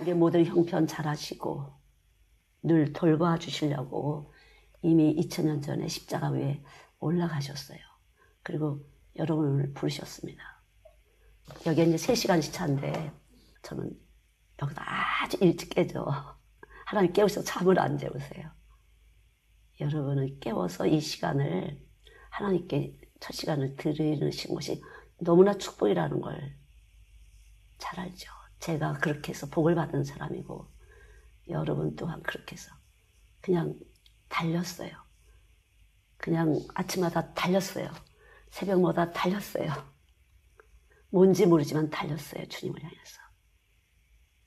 우리 모든 형편 잘하시고 늘 돌봐주시려고 이미 2000년 전에 십자가 위에 올라가셨어요. 그리고 여러분을 부르셨습니다. 여기 이제 3시간씩 차인데 저는 여기서 아주 일찍 깨죠. 하나님 깨우셔서 잠을 안 재우세요. 여러분을 깨워서 이 시간을 하나님께 첫 시간을 드리신 것이 너무나 축복이라는 걸 잘 알죠. 제가 그렇게 해서 복을 받은 사람이고 여러분 또한 그렇게 해서 그냥 달렸어요. 그냥 아침마다 달렸어요. 새벽마다 달렸어요. 뭔지 모르지만 달렸어요. 주님을 향해서.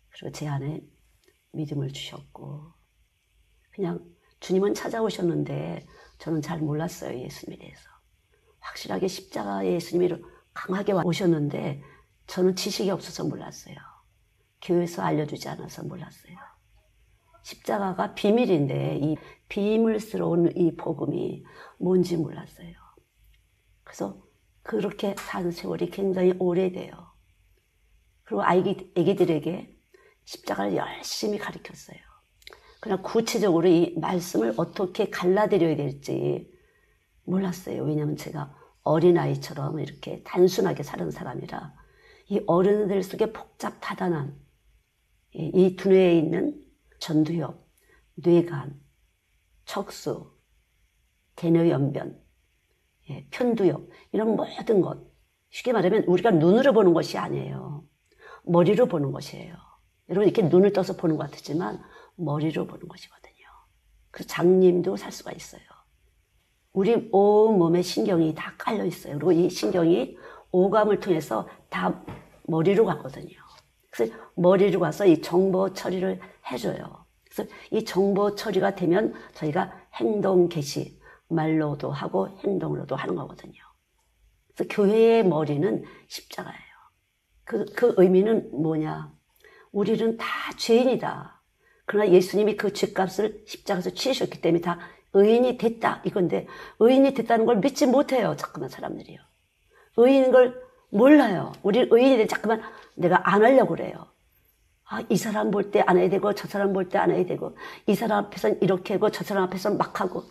그리고 제 안에 믿음을 주셨고 그냥 주님은 찾아오셨는데 저는 잘 몰랐어요. 예수님에 대해서. 확실하게 십자가의 예수님이 강하게 오셨는데 저는 지식이 없어서 몰랐어요. 교회에서 알려주지 않아서 몰랐어요. 십자가가 비밀인데 이 비밀스러운 이 복음이 뭔지 몰랐어요. 그래서 그렇게 산 세월이 굉장히 오래돼요. 그리고 아기들에게 십자가를 열심히 가르쳤어요. 그러나 구체적으로 이 말씀을 어떻게 갈라드려야 될지 몰랐어요. 왜냐하면 제가 어린아이처럼 이렇게 단순하게 사는 사람이라 이 어른들 속에 복잡다단한 이 두뇌에 있는 전두엽, 뇌간, 척수, 대뇌연변, 편두엽 이런 모든 것 쉽게 말하면 우리가 눈으로 보는 것이 아니에요. 머리로 보는 것이에요. 여러분 이렇게 눈을 떠서 보는 것 같지만 머리로 보는 것이거든요. 그 장님도 살 수가 있어요. 우리 온 몸에 신경이 다 깔려 있어요. 그리고 이 신경이 오감을 통해서 다 머리로 가거든요. 그래서 머리로 가서 이 정보 처리를 해줘요. 그래서 이 정보 처리가 되면 저희가 행동 개시, 말로도 하고 행동으로도 하는 거거든요. 그래서 교회의 머리는 십자가예요. 그 의미는 뭐냐? 우리는 다 죄인이다. 그러나 예수님이 그 죄값을 십자가에서 치르셨기 때문에 다 의인이 됐다 이건데 의인이 됐다는 걸 믿지 못해요. 자꾸만 사람들이요. 의인인 걸 몰라요. 우리 의인이 돼 자꾸만 내가 안 하려고 그래요. 아, 이 사람 볼 때 안 해야 되고 저 사람 볼 때 안 해야 되고 이 사람 앞에서는 이렇게 하고 저 사람 앞에서는 막 하고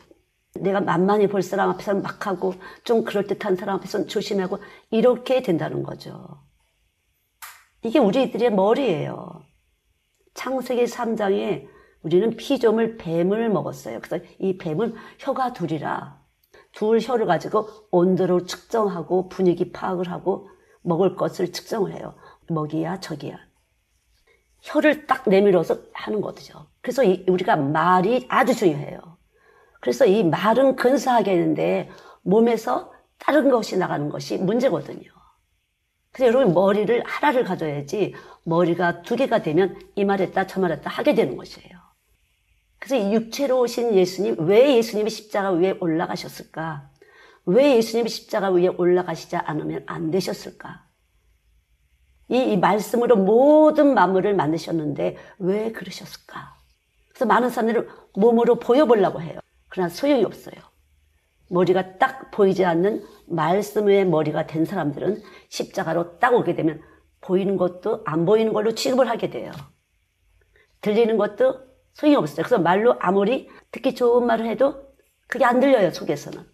내가 만만히 볼 사람 앞에서는 막 하고 좀 그럴듯한 사람 앞에서는 조심하고 이렇게 된다는 거죠. 이게 우리들의 머리예요. 창세기 3장에 우리는 피조물 뱀을 먹었어요. 그래서 이 뱀은 혀가 둘이라 둘 혀를 가지고 온도를 측정하고 분위기 파악을 하고 먹을 것을 측정을 해요. 먹이야 저기야. 혀를 딱 내밀어서 하는 거죠. 그래서 우리가 말이 아주 중요해요. 그래서 이 말은 근사하게 했는데 몸에서 다른 것이 나가는 것이 문제거든요. 그래서 여러분 머리를 하나를 가져야지 머리가 2개가 되면 이 말했다 저 말했다 하게 되는 것이에요. 그래서 이 육체로 오신 예수님, 왜 예수님이 십자가 위에 올라가셨을까? 왜 예수님이 십자가 위에 올라가시지 않으면 안 되셨을까? 이 말씀으로 모든 만물을 만드셨는데 왜 그러셨을까? 그래서 많은 사람들은 몸으로 보여보려고 해요. 그러나 소용이 없어요. 머리가 딱 보이지 않는 말씀의 머리가 된 사람들은 십자가로 딱 오게 되면 보이는 것도 안 보이는 걸로 취급을 하게 돼요. 들리는 것도 소용이 없어요. 그래서 말로 아무리 듣기 좋은 말을 해도 그게 안 들려요, 속에서는.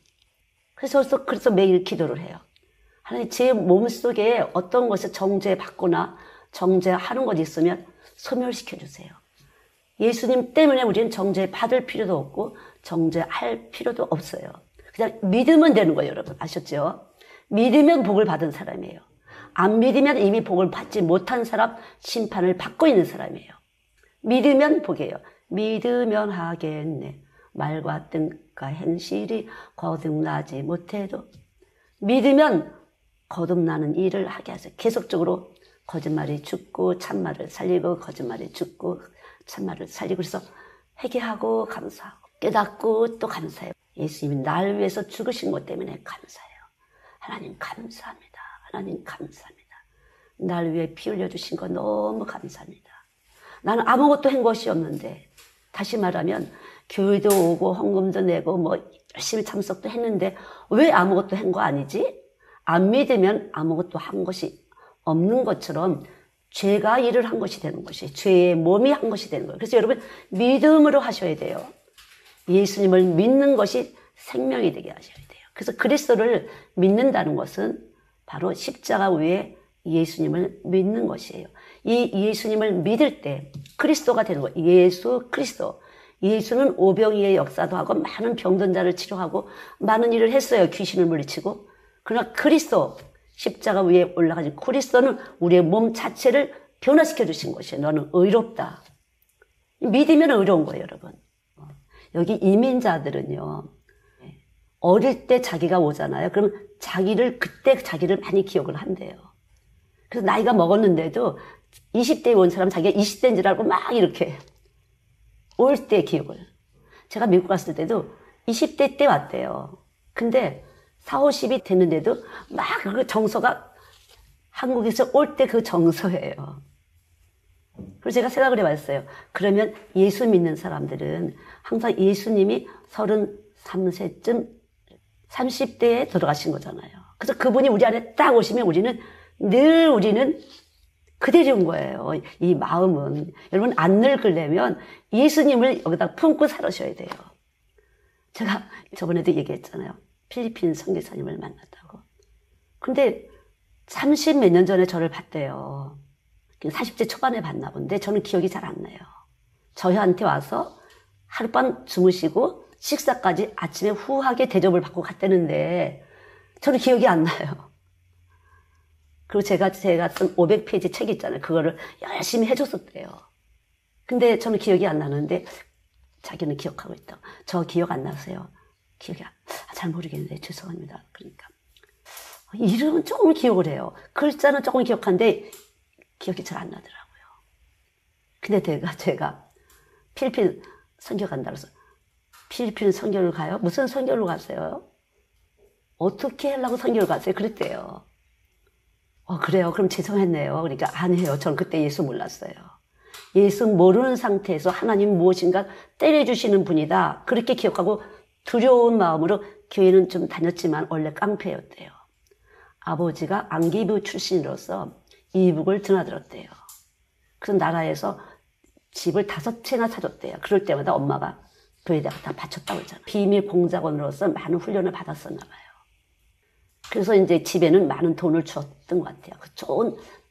그래서 매일 기도를 해요. 하나님, 제 몸속에 어떤 것을 정죄받거나 정죄하는 것이 있으면 소멸시켜 주세요. 예수님 때문에 우리는 정죄받을 필요도 없고 정죄할 필요도 없어요. 그냥 믿으면 되는 거예요, 여러분. 아셨죠? 믿으면 복을 받은 사람이에요. 안 믿으면 이미 복을 받지 못한 사람, 심판을 받고 있는 사람이에요. 믿으면 복이에요. 믿으면 하겠네. 말과 뜻과 행실이 거듭나지 못해도 믿으면 거듭나는 일을 하게 하세요. 계속적으로 거짓말이 죽고 참말을 살리고 거짓말이 죽고 참말을 살리고 그래서 회개하고 감사하고 깨닫고 또 감사해요. 예수님이 날 위해서 죽으신 것 때문에 감사해요. 하나님 감사합니다. 하나님 감사합니다. 날 위해 피 흘려주신 거 너무 감사합니다. 나는 아무것도 한 것이 없는데 다시 말하면 교회도 오고 헌금도 내고 뭐 열심히 참석도 했는데 왜 아무것도 한 거 아니지? 안 믿으면 아무것도 한 것이 없는 것처럼 죄가 일을 한 것이 되는 것이, 죄의 몸이 한 것이 되는 거예요. 그래서 여러분 믿음으로 하셔야 돼요. 예수님을 믿는 것이 생명이 되게 하셔야 돼요. 그래서 그리스도를 믿는다는 것은 바로 십자가 위에 예수님을 믿는 것이에요. 이 예수님을 믿을 때 그리스도가 되는 거예요. 예수 그리스도. 예수는 오병이의 역사도 하고 많은 병든 자를 치료하고 많은 일을 했어요. 귀신을 물리치고. 그러나 그리스도, 십자가 위에 올라가신 그리스도는 우리의 몸 자체를 변화시켜 주신 것이에요. 너는 의롭다. 믿으면 의로운 거예요, 여러분. 여기 이민자들은요, 어릴 때 자기가 오잖아요. 그럼 그때 자기를 많이 기억을 한대요. 그래서 나이가 먹었는데도 20대에 온 사람 자기가 20대인 줄 알고 막 이렇게 올 때 기억을. 제가 미국 갔을 때도 20대 때 왔대요. 근데 40, 50이 됐는데도 막 그 정서가 한국에서 올 때 그 정서예요. 그래서 제가 생각을 해봤어요. 그러면 예수 믿는 사람들은 항상 예수님이 33세쯤 30대에 돌아가신 거잖아요. 그래서 그분이 우리 안에 딱 오시면 우리는 그대로인 거예요. 이 마음은. 여러분 안 늙으려면 예수님을 여기다 품고 살으셔야 돼요. 제가 저번에도 얘기했잖아요. 필리핀 선교사님을 만났다고. 근데 30 몇 년 전에 저를 봤대요. 40대 초반에 봤나 본데 저는 기억이 잘 안 나요. 저희한테 와서 하룻밤 주무시고 식사까지 아침에 후하게 대접을 받고 갔다는데 저는 기억이 안 나요. 그리고 제가 쓴 500페이지 책 있잖아요. 그거를 열심히 해줬었대요. 근데 저는 기억이 안 나는데 자기는 기억하고 있다고. 저 기억 안 나세요? 잘 모르겠는데 죄송합니다. 그러니까 이름은 조금 기억을 해요. 글자는 조금 기억하는데 기억이 잘 안 나더라고요. 근데 제가 필리핀 선교 간다고 해서 필리핀 선교를 가요? 무슨 선교를 갔어요? 어떻게 하려고 선교를 갔어요? 그랬대요. 그래요? 그럼 죄송했네요. 그러니까 아니에요. 저는 그때 예수 몰랐어요. 예수 모르는 상태에서 하나님 무엇인가 때려주시는 분이다. 그렇게 기억하고 두려운 마음으로 교회는 좀 다녔지만 원래 깡패였대요. 아버지가 안기부 출신으로서 이북을 드나들었대요. 그래서 나라에서 집을 5채나 사줬대요. 그럴 때마다 엄마가 교회에다가 다 바쳤다고 했잖아요. 비밀 공작원으로서 많은 훈련을 받았었나 봐요. 그래서 이제 집에는 많은 돈을 주었던 것 같아요.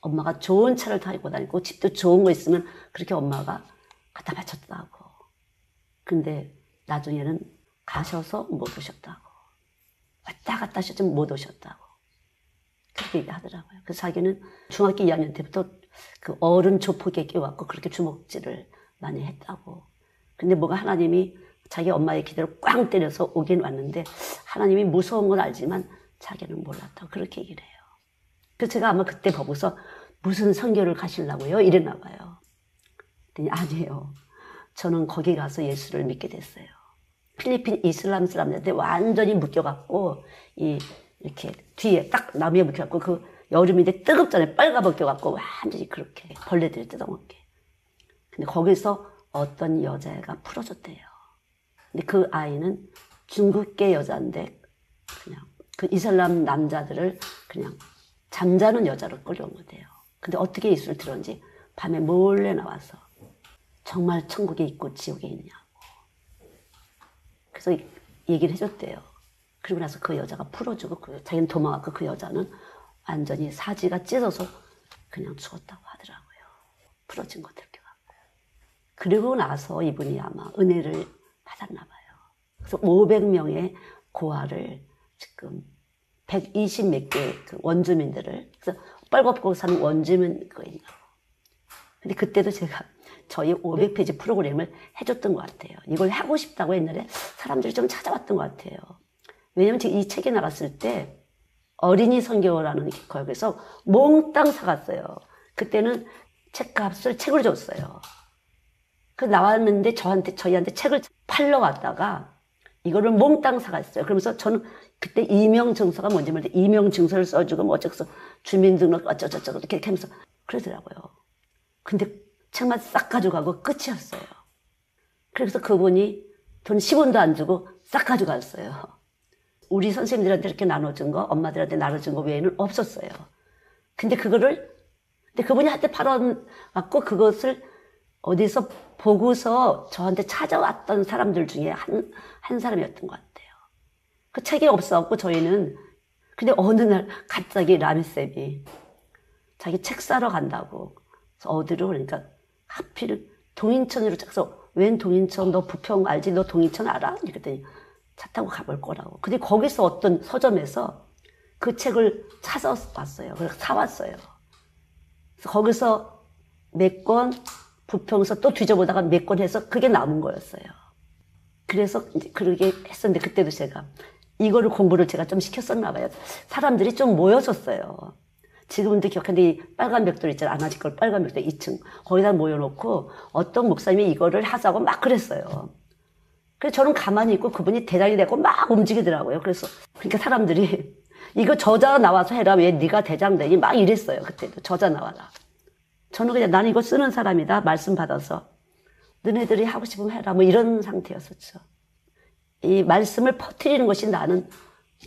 엄마가 좋은 차를 타고 다니고 집도 좋은 거 있으면 그렇게 엄마가 갖다 바쳤다고. 근데 나중에는 가셔서 못 오셨다고. 왔다 갔다 하셨지만 못 오셨다고. 그렇게 얘기하더라고요. 그래서 자기는 중학교 2학년 때부터 그 어른 조폭에 끼워갖고 그렇게 주먹질을 많이 했다고. 근데 뭐가 하나님이 자기 엄마의 기대를 꽝 때려서 오긴 왔는데 하나님이 무서운 건 알지만 자기는 몰랐다고 그렇게 얘기를 해요. 그래서 제가 아마 그때 보고서 무슨 선교를 가시려고요? 이랬나 봐요. 그랬더니 아니에요. 저는 거기 가서 예수를 믿게 됐어요. 필리핀 이슬람 사람들한테 완전히 묶여갖고 이렇게 뒤에 딱 나무에 묶여갖고 그 여름인데 뜨겁잖아요. 빨가벗겨갖고 완전히 그렇게 벌레들이 뜯어먹게. 근데 거기서 어떤 여자애가 풀어줬대요. 근데 그 아이는 중국계 여자인데 그냥 그 이슬람 남자들을 그냥 잠자는 여자로 끌려온 거대요. 근데 어떻게 예수를 들었는지 밤에 몰래 나와서 정말 천국에 있고 지옥에 있냐고. 그래서 얘기를 해줬대요. 그리고 나서 그 여자가 풀어주고 자기는 도망갔고 그 여자는 완전히 사지가 찢어서 그냥 죽었다고 하더라고요. 풀어진 거 들켜갖고. 그리고 나서 이분이 아마 은혜를 받았나 봐요. 그래서 500명의 고아를 지금 120 몇 개 그 원주민들을 그래서 빨갛고 사는 원주민 그거 있나고. 근데 그때도 제가 저희 500페이지 프로그램을 해줬던 것 같아요. 이걸 하고 싶다고 옛날에 사람들이 좀 찾아왔던 것 같아요. 왜냐면 제가 이 책이 나갔을 때 어린이 선교라는 거기서 몽땅 사갔어요. 그때는 책값을 책을 줬어요. 그 나왔는데 저희한테 책을 팔러 왔다가 이거를 몽땅 사갔어요. 그러면서 저는 그때 이명증서가 뭔지 모르는데 이명증서를 써주고 뭐 어쩌고서 주민등록 어쩌고저쩌고 이렇게 하면서 그러더라고요. 근데 책만 싹 가져가고 끝이었어요. 그래서 그분이 돈 10원도 안 주고 싹 가져갔어요. 우리 선생님들한테 이렇게 나눠준 거, 엄마들한테 나눠준 거 외에는 없었어요. 근데 그거를 근데 그분이 한테 팔아갖고 그것을 어디서 보고서 저한테 찾아왔던 사람들 중에 한 사람이었던 것 같아요. 그 책이 없어갖고 저희는. 근데 어느 날 갑자기 라미쌤이 자기 책 사러 간다고. 그래서 어디로? 그러니까 하필 동인천으로 가서 웬 동인천? 너 부평 알지? 너 동인천 알아? 이랬더니 차 타고 가볼 거라고. 근데 거기서 어떤 서점에서 그 책을 찾아왔어요. 그래서 사왔어요. 그래서 거기서 몇 권, 부평에서 또 뒤져보다가 몇 권 해서 그게 남은 거였어요. 그래서 이제 그러게 했었는데 그때도 제가 이거를 공부를 제가 좀 시켰었나 봐요. 사람들이 좀 모여졌어요. 지금도 기억하는데 이 빨간 벽돌 있잖아요. 아나지걸 빨간 벽돌 2층. 거기다 모여놓고 어떤 목사님이 이거를 하자고 막 그랬어요. 그래서 저는 가만히 있고 그분이 대장이 되고 막 움직이더라고요. 그래서 그러니까 사람들이 이거 저자 나와서 해라. 왜 네가 대장 되니? 막 이랬어요. 그때도 저자 나와라. 저는 그냥 나는 이거 쓰는 사람이다. 말씀 받아서 너네들이 하고 싶으면 해라. 뭐 이런 상태였었죠. 이 말씀을 퍼뜨리는 것이 나는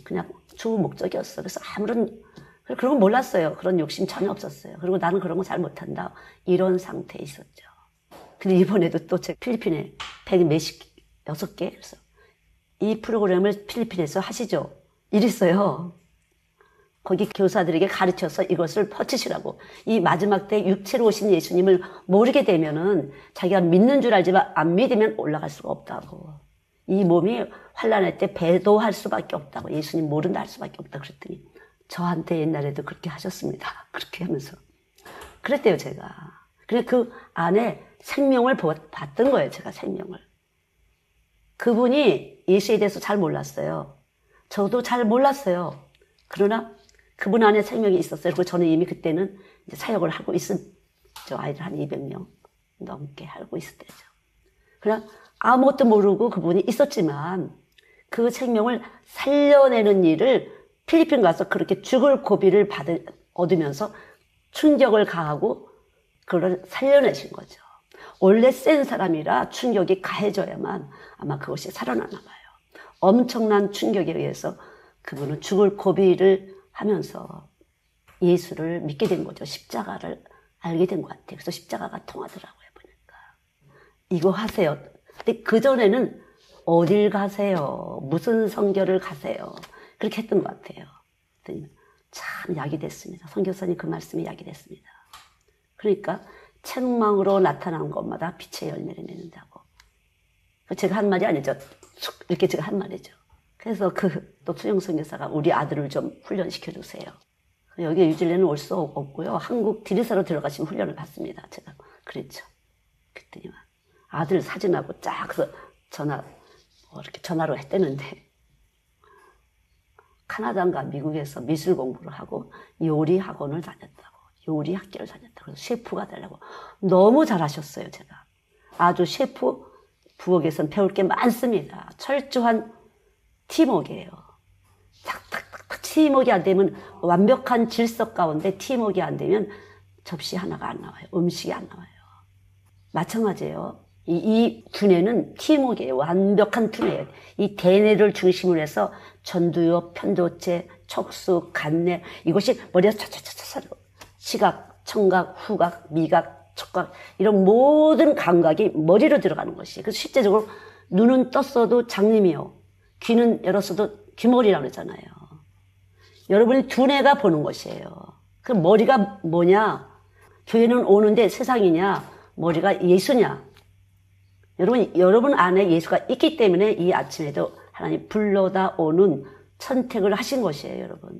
그냥 주 목적이었어. 그래서 아무런 그런 건 몰랐어요. 그런 욕심 전혀 없었어요. 그리고 나는 그런 거 잘 못한다. 이런 상태에 있었죠. 근데 이번에도 또 제가 필리핀에 106개 그래서 이 프로그램을 필리핀에서 하시죠. 이랬어요. 거기 교사들에게 가르쳐서 이것을 퍼치시라고. 이 마지막 때 육체로 오신 예수님을 모르게 되면은 자기가 믿는 줄 알지만 안 믿으면 올라갈 수가 없다고. 이 몸이 환난할 때 배도할 수밖에 없다고. 예수님 모른다 할 수밖에 없다고 그랬더니 저한테 옛날에도 그렇게 하셨습니다. 그렇게 하면서. 그랬대요, 제가. 그래서 그 안에 생명을 봤던 거예요, 제가 생명을. 그분이 예수에 대해서 잘 몰랐어요. 저도 잘 몰랐어요. 그러나 그분 안에 생명이 있었어요. 그리고 저는 이미 그때는 이제 사역을 하고 있었죠. 아이들 한 200명 넘게 하고 있을 때죠. 그러나 아무것도 모르고 그분이 있었지만 그 생명을 살려내는 일을 필리핀 가서 그렇게 죽을 고비를 얻으면서 충격을 가하고 그걸 살려내신 거죠. 원래 센 사람이라 충격이 가해져야만 아마 그것이 살아나나 봐요. 엄청난 충격에 의해서 그분은 죽을 고비를 하면서 예수를 믿게 된 거죠. 십자가를 알게 된 것 같아요. 그래서 십자가가 통하더라고요, 보니까. 이거 하세요. 근데 그전에는 어딜 가세요? 무슨 선교를 가세요? 그렇게 했던 것 같아요. 참 약이 됐습니다. 선교사님 그 말씀이 약이 됐습니다. 그러니까 책망으로 나타나는 것마다 빛의 열매를 맺는다고. 제가 한 말이 아니죠. 이렇게 제가 한 말이죠. 그래서 또 수영 선교사가 우리 아들을 좀 훈련시켜 주세요. 여기 뉴질랜드는 올 수 없고요. 한국 디리사로 들어가시면 훈련을 받습니다. 제가 그랬죠. 그랬더니 아들 사진하고 쫙 이렇게 전화로 했대는데 카나다인가 미국에서 미술 공부를 하고 요리 학원을 다녔다고. 요리 학교를 다녔다고. 그래서 셰프가 되려고. 너무 잘하셨어요, 제가. 아주 셰프 부엌에서는 배울 게 많습니다. 철저한 팀워크예요. 탁탁탁탁 팀워크가 안 되면 완벽한 질서 가운데 팀워크가 안 되면 접시 하나가 안 나와요. 음식이 안 나와요. 마찬가지예요. 이 두뇌는 팀워크예요. 완벽한 두뇌예요. 이 대뇌를 중심으로 해서 전두엽, 편도체, 척수, 간내 이것이 머리에서 차차차차 시각, 청각, 후각, 미각, 촉각 이런 모든 감각이 머리로 들어가는 것이. 그래서 실제적으로 눈은 떴어도 장님이요. 귀는 열었어도 귀머리라고 그러잖아요. 여러분이 두뇌가 보는 것이에요. 그 머리가 뭐냐? 교회는 오는데 세상이냐? 머리가 예수냐? 여러분 안에 예수가 있기 때문에 이 아침에도 하나님 불러다 오는 선택을 하신 것이에요, 여러분.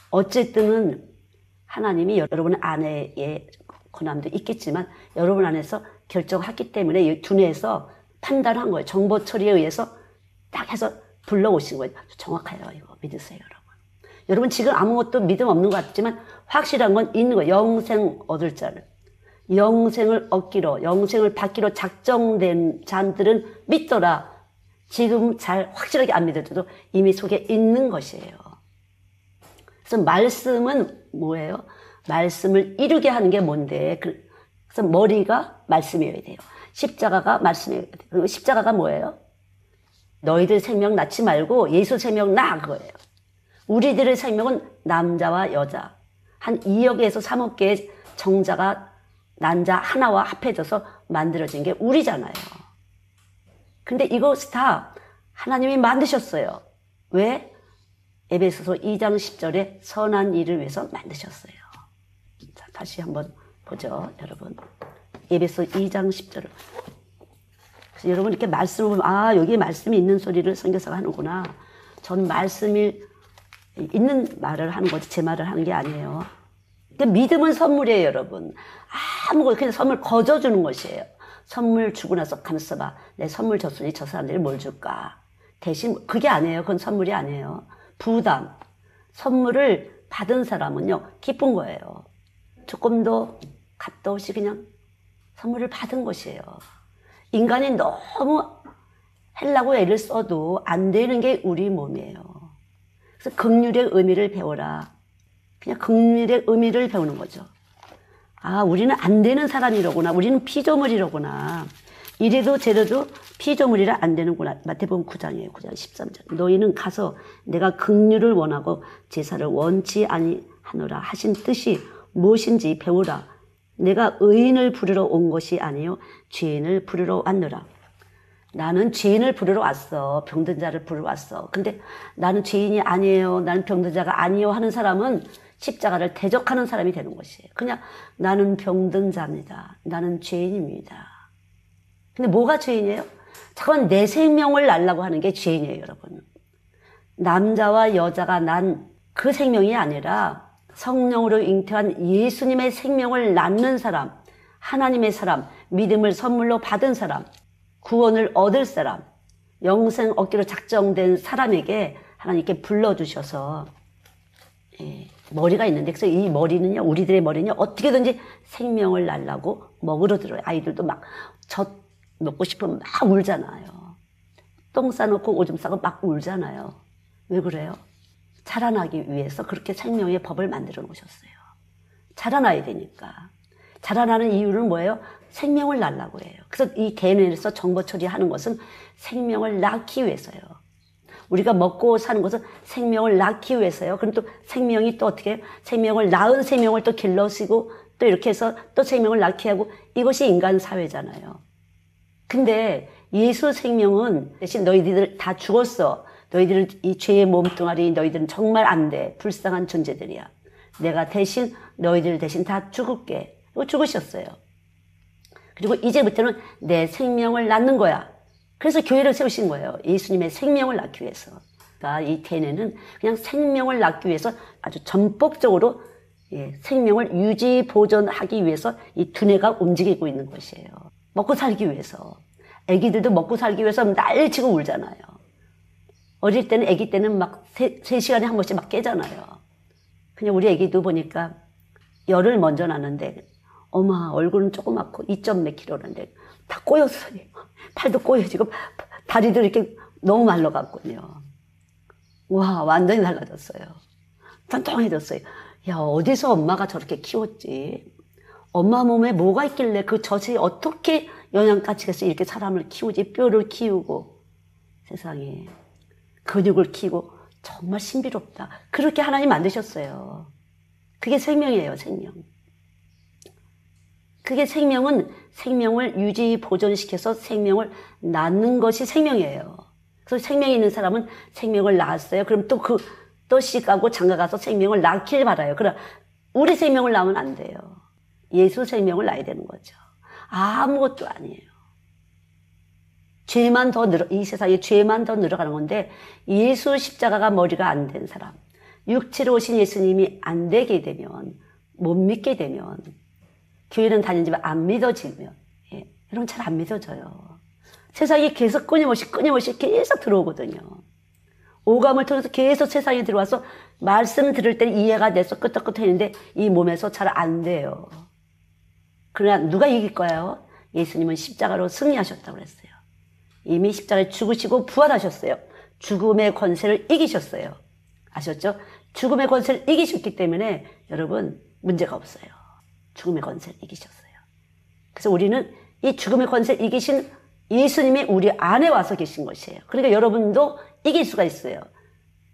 어쨌든 하나님이 여러분 안에 고난도 있겠지만 여러분 안에서 결정했기 때문에 이 두뇌에서 판단한 거예요. 정보 처리에 의해서 딱 해서 불러오신 거예요. 정확해요, 이거 믿으세요, 여러분. 여러분 지금 아무것도 믿음 없는 것 같지만 확실한 건 있는 거예요. 영생 얻을 자를. 영생을 얻기로, 영생을 받기로 작정된 자들은 믿더라. 지금 잘 확실하게 안 믿어도 이미 속에 있는 것이에요. 그래서 말씀은 뭐예요? 말씀을 이루게 하는 게 뭔데? 그래서 머리가 말씀이어야 돼요. 십자가가 말씀이어야 돼요. 그리고 십자가가 뭐예요? 너희들 생명 낳지 말고 예수 생명 낳아 그거예요. 우리들의 생명은 남자와 여자, 한 2억에서 3억 개의 정자가 난자 하나와 합해져서 만들어진 게 우리잖아요. 근데 이것 다 하나님이 만드셨어요. 왜? 에베소서 2장 10절에 선한 일을 위해서 만드셨어요. 자, 다시 한번 보죠, 여러분. 에베소 2장 10절을. 그래서 여러분 이렇게 말씀을 보면, 아, 여기에 말씀이 있는 소리를 선교사가 하는구나. 전 말씀이 있는 말을 하는 거지, 제 말을 하는 게 아니에요. 그러니까 믿음은 선물이에요, 여러분. 아무것도 그냥 선물 거저주는 것이에요. 선물 주고 나서 가만있어 봐. 내 선물 줬으니 저 사람들이 뭘 줄까? 대신, 그게 아니에요. 그건 선물이 아니에요. 부담. 선물을 받은 사람은요, 기쁜 거예요. 조금 더 값도 없이 그냥 선물을 받은 것이에요. 인간이 너무 하려고 애를 써도 안 되는 게 우리 몸이에요. 그래서 긍휼의 의미를 배워라. 그냥 긍휼의 의미를 배우는 거죠. 아, 우리는 안 되는 사람이로구나. 우리는 피조물이로구나. 이래도 저래도 피조물이라 안 되는구나. 마태복음 9장이에요. 9장 13절. 너희는 가서 내가 긍휼을 원하고 제사를 원치 아니하노라 하신 뜻이 무엇인지 배우라. 내가 의인을 부르러 온 것이 아니요 죄인을 부르러 왔노라. 나는 죄인을 부르러 왔어. 병든 자를 부르러 왔어. 근데 나는 죄인이 아니에요. 나는 병든 자가 아니요 하는 사람은 십자가를 대적하는 사람이 되는 것이에요. 그냥 나는 병든 자입니다. 나는 죄인입니다. 근데 뭐가 죄인이에요? 잠깐 내 생명을 날라고 하는 게 죄인이에요, 여러분. 남자와 여자가 난 그 생명이 아니라 성령으로 잉태한 예수님의 생명을 낳는 사람, 하나님의 사람, 믿음을 선물로 받은 사람, 구원을 얻을 사람, 영생 얻기로 작정된 사람에게 하나님께 불러주셔서 머리가 있는데, 그래서 이 머리는요, 우리들의 머리는요, 어떻게든지 생명을 날라고 먹으러 들어요. 아이들도 막 젖 먹고 싶으면 막 울잖아요. 똥 싸놓고 오줌 싸고 막 울잖아요. 왜 그래요? 자라나기 위해서 그렇게 생명의 법을 만들어 놓으셨어요. 자라나야 되니까. 자라나는 이유는 뭐예요? 생명을 낳으려고 해요. 그래서 이 대뇌에서 정보 처리하는 것은 생명을 낳기 위해서요. 우리가 먹고 사는 것은 생명을 낳기 위해서요. 그럼 또 생명이 또 어떻게 해요? 생명을 낳은 생명을 또 길러쓰고 또 이렇게 해서 또 생명을 낳게 하고, 이것이 인간 사회잖아요. 근데 예수 생명은 대신 너희들 다 죽었어. 너희들은 이 죄의 몸뚱아리, 너희들은 정말 안 돼. 불쌍한 존재들이야. 내가 대신 너희들 대신 다 죽을게. 이거 죽으셨어요. 그리고 이제부터는 내 생명을 낳는 거야. 그래서 교회를 세우신 거예요. 예수님의 생명을 낳기 위해서. 그러니까 이 대뇌는 그냥 생명을 낳기 위해서 아주 전폭적으로 생명을 유지 보존하기 위해서 이 두뇌가 움직이고 있는 것이에요. 먹고 살기 위해서. 아기들도 먹고 살기 위해서 난리치고 울잖아요. 어릴 때는, 아기 때는 막 3시간에 한 번씩 막 깨잖아요. 그냥 우리 아기도 보니까 열을 먼저 낳는데, 엄마 얼굴은 조그맣고 2점 몇 킬로인데 다 꼬였어요. 팔도 꼬여지고 다리도 이렇게 너무 말라갔군요. 와, 완전히 달라졌어요. tonton해졌어요. 야, 어디서 엄마가 저렇게 키웠지? 엄마 몸에 뭐가 있길래 그 젖이 어떻게 영양가치가 이렇게 사람을 키우지? 뼈를 키우고, 세상에 근육을 키우고, 정말 신비롭다. 그렇게 하나님 만드셨어요. 그게 생명이에요, 생명. 그게 생명은 생명을 유지 보존시켜서 생명을 낳는 것이 생명이에요. 그래서 생명이 있는 사람은 생명을 낳았어요. 그럼 또 시가고 장가가서 생명을 낳길 바라요. 그럼 우리 생명을 낳으면 안 돼요. 예수 생명을 낳아야 되는 거죠. 아무것도 아니에요. 죄만 더 이 세상에 죄만 더 늘어가는 건데, 예수 십자가가 머리가 안 된 사람, 육체로 오신 예수님이 안 되게 되면, 못 믿게 되면, 교회는 다니지만 안 믿어지면, 여러분 잘 안 믿어져요. 세상에 계속 끊임없이 계속 들어오거든요. 오감을 통해서 계속 세상에 들어와서 말씀 들을 때 이해가 돼서 끄떡끄떡 했는데 이 몸에서 잘 안 돼요. 그러나 누가 이길 거예요? 예수님은 십자가로 승리하셨다고 그랬어요. 이미 십자가에 죽으시고 부활하셨어요. 죽음의 권세를 이기셨어요. 아셨죠? 죽음의 권세를 이기셨기 때문에 여러분 문제가 없어요. 죽음의 권세를 이기셨어요. 그래서 우리는 이 죽음의 권세를 이기신 예수님이 우리 안에 와서 계신 것이에요. 그러니까 여러분도 이길 수가 있어요.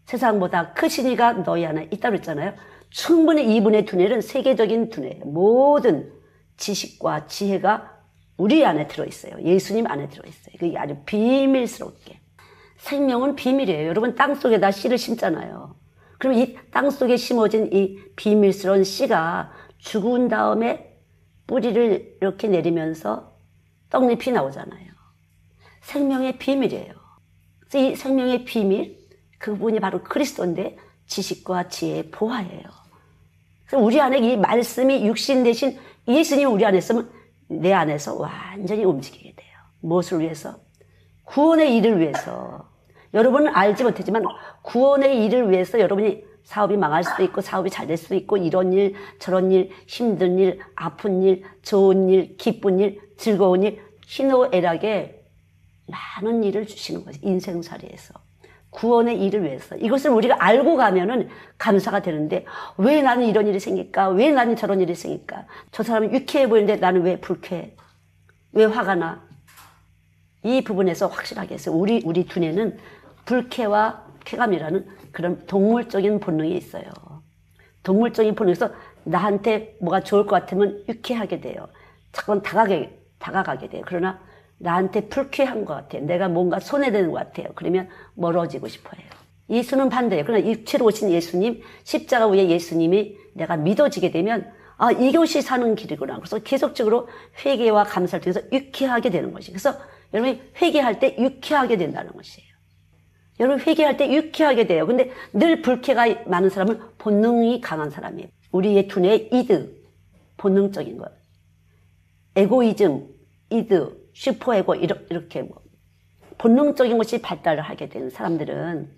세상보다 크신 이가 너희 안에 있다고 그랬잖아요. 충분히 이분의 두뇌는 세계적인 두뇌예요. 모든 지식과 지혜가 우리 안에 들어있어요. 예수님 안에 들어있어요. 그게 아주 비밀스럽게. 생명은 비밀이에요. 여러분 땅속에다 씨를 심잖아요. 그럼 이 땅속에 심어진 이 비밀스러운 씨가 죽은 다음에 뿌리를 이렇게 내리면서 떡잎이 나오잖아요. 생명의 비밀이에요. 이 생명의 비밀, 그분이 바로 그리스도인데 지식과 지혜의 보화예요. 그래서 우리 안에 이 말씀이 육신 대신 예수님이 우리 안에 있으면 내 안에서 완전히 움직이게 돼요. 무엇을 위해서? 구원의 일을 위해서. 여러분은 알지 못하지만 구원의 일을 위해서 여러분이 사업이 망할 수도 있고 사업이 잘 될 수도 있고 이런 일 저런 일 힘든 일 아픈 일 좋은 일 기쁜 일 즐거운 일 희노애락에 많은 일을 주시는 거죠. 인생살이에서. 구원의 일을 위해서. 이것을 우리가 알고 가면은 감사가 되는데 왜 나는 이런 일이 생길까? 왜 나는 저런 일이 생길까? 저 사람은 유쾌해 보이는데 나는 왜 불쾌해? 왜 화가 나? 이 부분에서 확실하게 했어요. 우리 두뇌는 불쾌와 쾌감이라는 그런 동물적인 본능이 있어요. 동물적인 본능에서 나한테 뭐가 좋을 것 같으면 유쾌하게 돼요. 자꾸 다가가게 돼요. 그러나 나한테 불쾌한 것 같아요. 내가 뭔가 손해되는 것 같아요. 그러면 멀어지고 싶어요. 예수는 반대예요. 그러나 육체로 오신 예수님, 십자가 위에 예수님이 내가 믿어지게 되면 아, 이것이 사는 길이구나. 그래서 계속적으로 회개와 감사를 통해서 유쾌하게 되는 것이. 그래서 여러분이 회개할 때 유쾌하게 된다는 것이에요. 여러분 회개할 때 유쾌하게 돼요. 근데 늘 불쾌가 많은 사람은 본능이 강한 사람이에요. 우리의 두뇌의 이드, 본능적인 것. 에고이즘, 이드, 슈퍼에고 이렇게 뭐 본능적인 것이 발달을 하게 되는 사람들은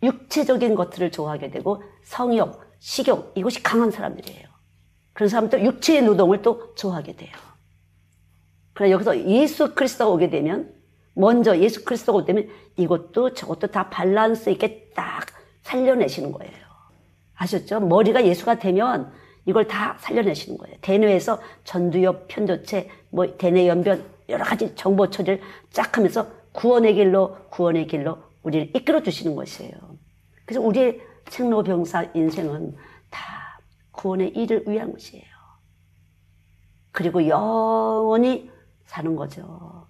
육체적인 것들을 좋아하게 되고 성욕, 식욕 이것이 강한 사람들이에요. 그런 사람도 육체의 노동을 또 좋아하게 돼요. 그러나 여기서 예수 그리스도가 오게 되면 먼저 예수 그리스도가 오게 되면 이것도 저것도 다 밸런스 있게 딱 살려내시는 거예요. 아셨죠? 머리가 예수가 되면 이걸 다 살려내시는 거예요. 대뇌에서 전두엽, 편도체, 뭐 대뇌연변 여러 가지 정보 처리를 쫙 하면서 구원의 길로 우리를 이끌어 주시는 것이에요. 그래서 우리의 생로병사 인생은 다 구원의 일을 위한 것이에요. 그리고 영원히 사는 거죠.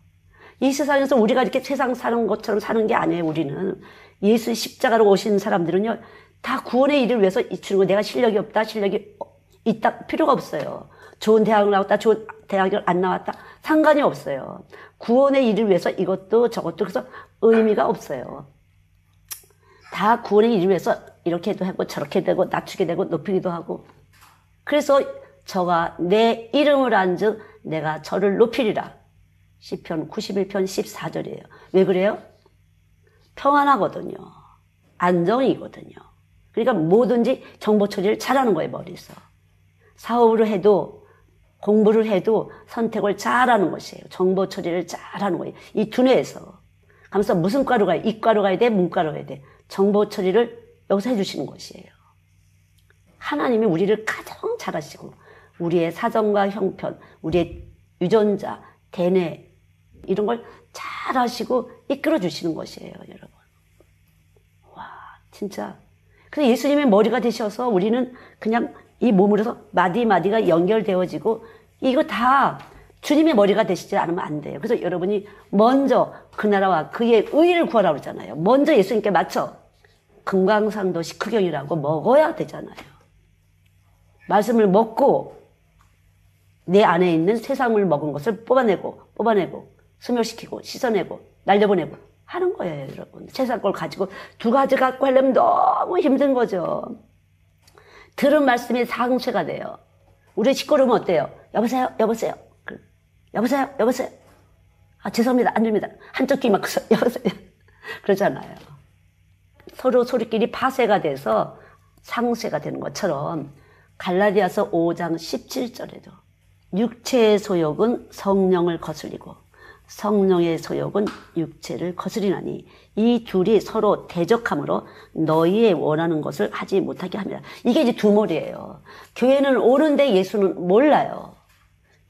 이 세상에서 우리가 이렇게 세상 사는 것처럼 사는 게 아니에요. 우리는 예수 십자가로 오신 사람들은요 다 구원의 일을 위해서 이추는 거. 내가 실력이 없다, 실력이 있다 필요가 없어요. 좋은 대학을 나왔다, 좋은 대학을 안 나왔다 상관이 없어요. 구원의 일을 위해서 이것도 저것도 그래서 의미가 없어요. 다 구원의 일을 위해서 이렇게도 하고 저렇게 되고 낮추게 되고 높이기도 하고. 그래서 저가 내 이름을 안즉 내가 저를 높이리라. 시편 91편 14절이에요. 왜 그래요? 평안하거든요. 안정이거든요. 그러니까 뭐든지 정보 처리를 잘하는 거예요. 머리에서. 사업을 해도 공부를 해도 선택을 잘하는 것이에요. 정보 처리를 잘하는 거예요. 이 두뇌에서. 하면서 무슨 과로 가야 돼? 이과로 가야 돼? 문과로 가야 돼? 정보 처리를 여기서 해주시는 것이에요. 하나님이 우리를 가장 잘하시고 우리의 사정과 형편, 우리의 유전자, 대뇌 이런 걸 잘하시고 이끌어 주시는 것이에요. 여러분. 와 진짜. 그래서 예수님의 머리가 되셔서 우리는 그냥 이 몸으로서 마디마디가 연결되어지고 이거 다 주님의 머리가 되시지 않으면 안 돼요. 그래서 여러분이 먼저 그 나라와 그의 의를 구하라고 그러잖아요. 먼저 예수님께 맞춰 금강산도 식후경이라고 먹어야 되잖아요. 말씀을 먹고 내 안에 있는 세상을 먹은 것을 뽑아내고 소멸시키고 씻어내고 날려보내고 하는 거예요. 여러분. 세상 걸 가지고 두 가지 갖고 하려면 너무 힘든 거죠. 들은 말씀이 상쇄가 돼요. 우리 식구름은 어때요? 여보세요? 아, 죄송합니다. 안 됩니다. 한쪽 귀 막고서 여보세요? 그러잖아요. 서로 소리끼리 파쇄가 돼서 상쇄가 되는 것처럼 갈라디아서 5장 17절에도 육체의 소욕은 성령을 거슬리고 성령의 소욕은 육체를 거스리나니 이 둘이 서로 대적함으로 너희의 원하는 것을 하지 못하게 합니다. 이게 이제 두머리예요. 교회는 오는데 예수는 몰라요.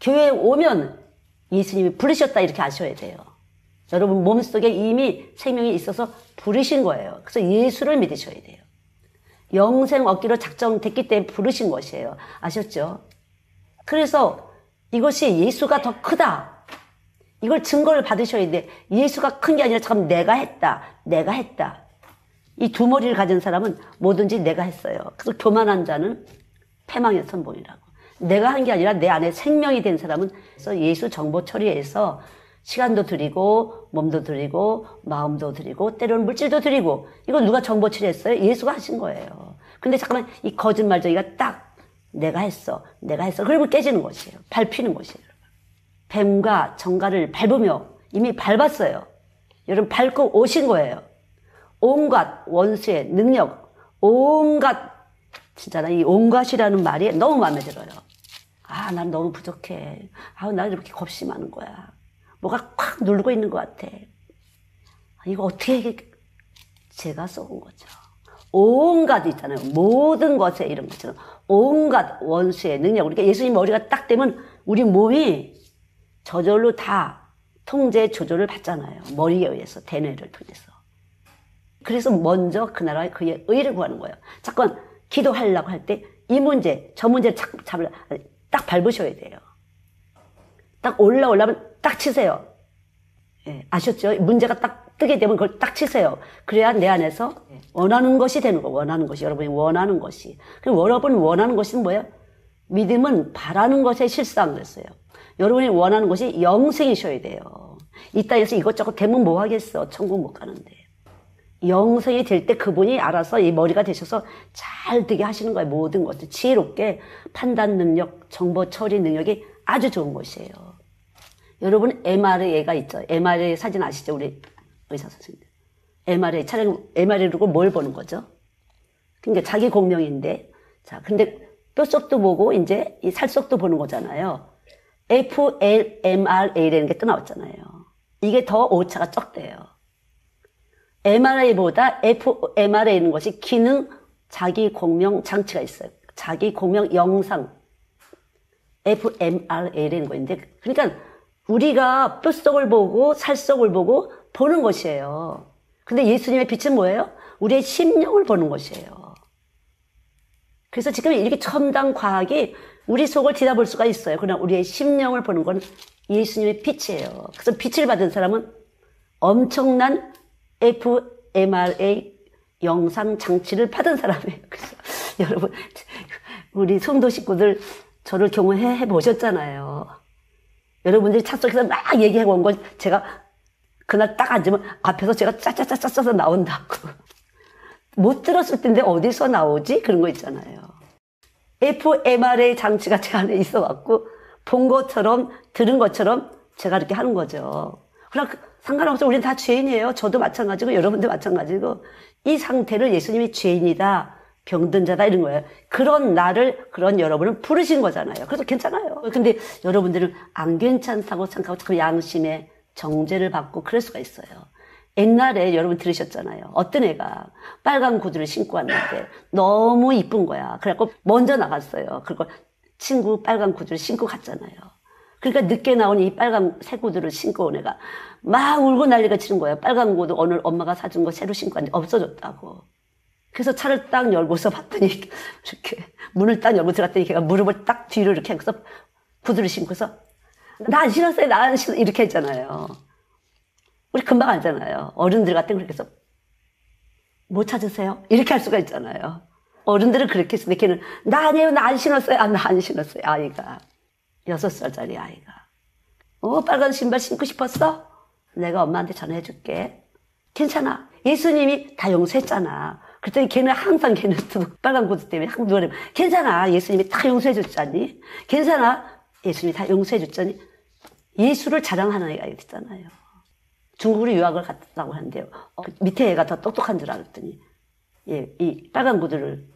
교회에 오면 예수님이 부르셨다 이렇게 아셔야 돼요. 여러분 몸속에 이미 생명이 있어서 부르신 거예요. 그래서 예수를 믿으셔야 돼요. 영생 얻기로 작정됐기 때문에 부르신 것이에요. 아셨죠? 그래서 이것이 예수가 더 크다. 이걸 증거를 받으셔야 돼. 예수가 큰 게 아니라 참 내가 했다. 내가 했다. 이 두 머리를 가진 사람은 뭐든지 내가 했어요. 그래서 교만한 자는 패망의 선봉이라고. 내가 한 게 아니라 내 안에 생명이 된 사람은 그래서 예수 정보 처리해서 시간도 드리고 몸도 드리고 마음도 드리고 때로는 물질도 드리고 이걸 누가 정보 처리했어요? 예수가 하신 거예요. 근데 잠깐만 이 거짓말쟁이가 딱 내가 했어. 그러면 깨지는 것이에요. 밟히는 것이에요. 뱀과 정갈을 밟으며 이미 밟았어요. 여러분 밟고 오신 거예요. 온갖 원수의 능력, 온갖 진짜 나 이 온갖이라는 말이 너무 마음에 들어요. 아, 난 너무 부족해. 아, 나 이렇게 겁이 많은 거야. 뭐가 콱 누르고 있는 것 같아. 이거 어떻게 제가 쏘은 거죠. 온갖 있잖아요. 모든 것에 이런 것처럼 온갖 원수의 능력. 그러니까 예수님 머리가 딱 되면 우리 몸이 저절로 다 통제 조절을 받잖아요. 머리에 의해서 대뇌를 통해서. 그래서 먼저 그 나라의 그의 의를 구하는 거예요. 잠깐 기도하려고 할 때 이 문제, 저 문제를 딱 밟으셔야 돼요. 딱 올라오려면 딱 치세요. 예, 아셨죠? 문제가 딱 뜨게 되면 그걸 딱 치세요. 그래야 내 안에서 원하는 것이 되는 거. 원하는 것이. 여러분이 원하는 것이. 그럼 여러분 원하는 것은 뭐예요? 믿음은 바라는 것에 실상을 했어요. 여러분이 원하는 것이 영생이셔야 돼요. 이 땅에서 이것저것 되면 뭐 하겠어. 천국 못 가는데. 영생이 될 때 그분이 알아서 이 머리가 되셔서 잘 되게 하시는 거예요. 모든 것들. 지혜롭게 판단 능력, 정보 처리 능력이 아주 좋은 것이에요. 여러분 MRA가 있죠. MRA 사진 아시죠? 우리 의사 선생님들. MRA 촬영, MRA로 뭘 보는 거죠? 그러니까 자기 공명인데, 자, 근데 뼈속도 보고 이제 이 살속도 보는 거잖아요. FLMRA라는 게 또 나왔잖아요. 이게 더 오차가 적대요. MRA보다 FMRA는 것이 기능 자기 공명 장치가 있어요. 자기 공명 영상. FMRA라는 거인데, 그러니까 우리가 뼛속을 보고 살속을 보고 보는 것이에요. 근데 예수님의 빛은 뭐예요? 우리의 심령을 보는 것이에요. 그래서 지금 이렇게 첨단 과학이 우리 속을 들여다볼 수가 있어요. 그러나 우리의 심령을 보는 건 예수님의 빛이에요. 그래서 빛을 받은 사람은 엄청난 FMRA 영상 장치를 받은 사람이에요. 그래서 여러분, 우리 성도 식구들 저를 경험해 보셨잖아요. 여러분들이 차 속에서 막 얘기하고 온 건 제가 그날 딱 앉으면 앞에서 제가 짜짜짜짜 써서 나온다고. 못 들었을 텐데 어디서 나오지? 그런 거 있잖아요. FMRA 장치가 제 안에 있어갖고 본 것처럼 들은 것처럼 제가 이렇게 하는 거죠. 그러나 상관없어. 우리는 다 죄인이에요. 저도 마찬가지고 여러분도 마찬가지고 이 상태를 예수님이 죄인이다. 병든 자다 이런 거예요. 그런 나를 그런 여러분을 부르신 거잖아요. 그래서 괜찮아요. 근데 여러분들은 안 괜찮다고 생각하고 그 양심의 정죄를 받고 그럴 수가 있어요. 옛날에 여러분 들으셨잖아요. 어떤 애가 빨간 구두를 신고 왔는데 너무 이쁜 거야. 그래갖고 먼저 나갔어요. 그리고 친구 빨간 구두를 신고 갔잖아요. 그러니까 늦게 나온 이 빨간 새 구두를 신고 온 애가 막 울고 난리가 치는 거예요. 빨간 구두 오늘 엄마가 사준 거 새로 신고 왔는데 없어졌다고. 그래서 차를 딱 열고서 봤더니 이렇게 문을 딱 열고 들어갔더니 걔가 무릎을 딱 뒤로 이렇게 해서 구두를 신고서 나 안 신었어요. 나 안 신었어요. 이렇게 했잖아요. 우리 금방 알잖아요. 어른들 같은 그렇게 해서 뭐 찾으세요? 이렇게 할 수가 있잖아요. 어른들은 그렇게 했는데 걔는 나 아니에요. 나 안 신었어요. 아, 나 안 신었어요. 아이가. 6살짜리 아이가. 빨간 신발 신고 싶었어? 내가 엄마한테 전화해 줄게. 괜찮아. 예수님이 다 용서했잖아. 그랬더니 걔는 항상 걔는 빨간 구두 때문에 항상 누가 그러면 괜찮아. 예수님이 다 용서해 줬잖니. 괜찮아. 예수님이 다 용서해 줬잖니. 예수를 자랑하는 애가 있잖아요. 중국으로 유학을 갔다고 하는데요. 밑에 애가 더 똑똑한 줄 알았더니 이 빨간 구두를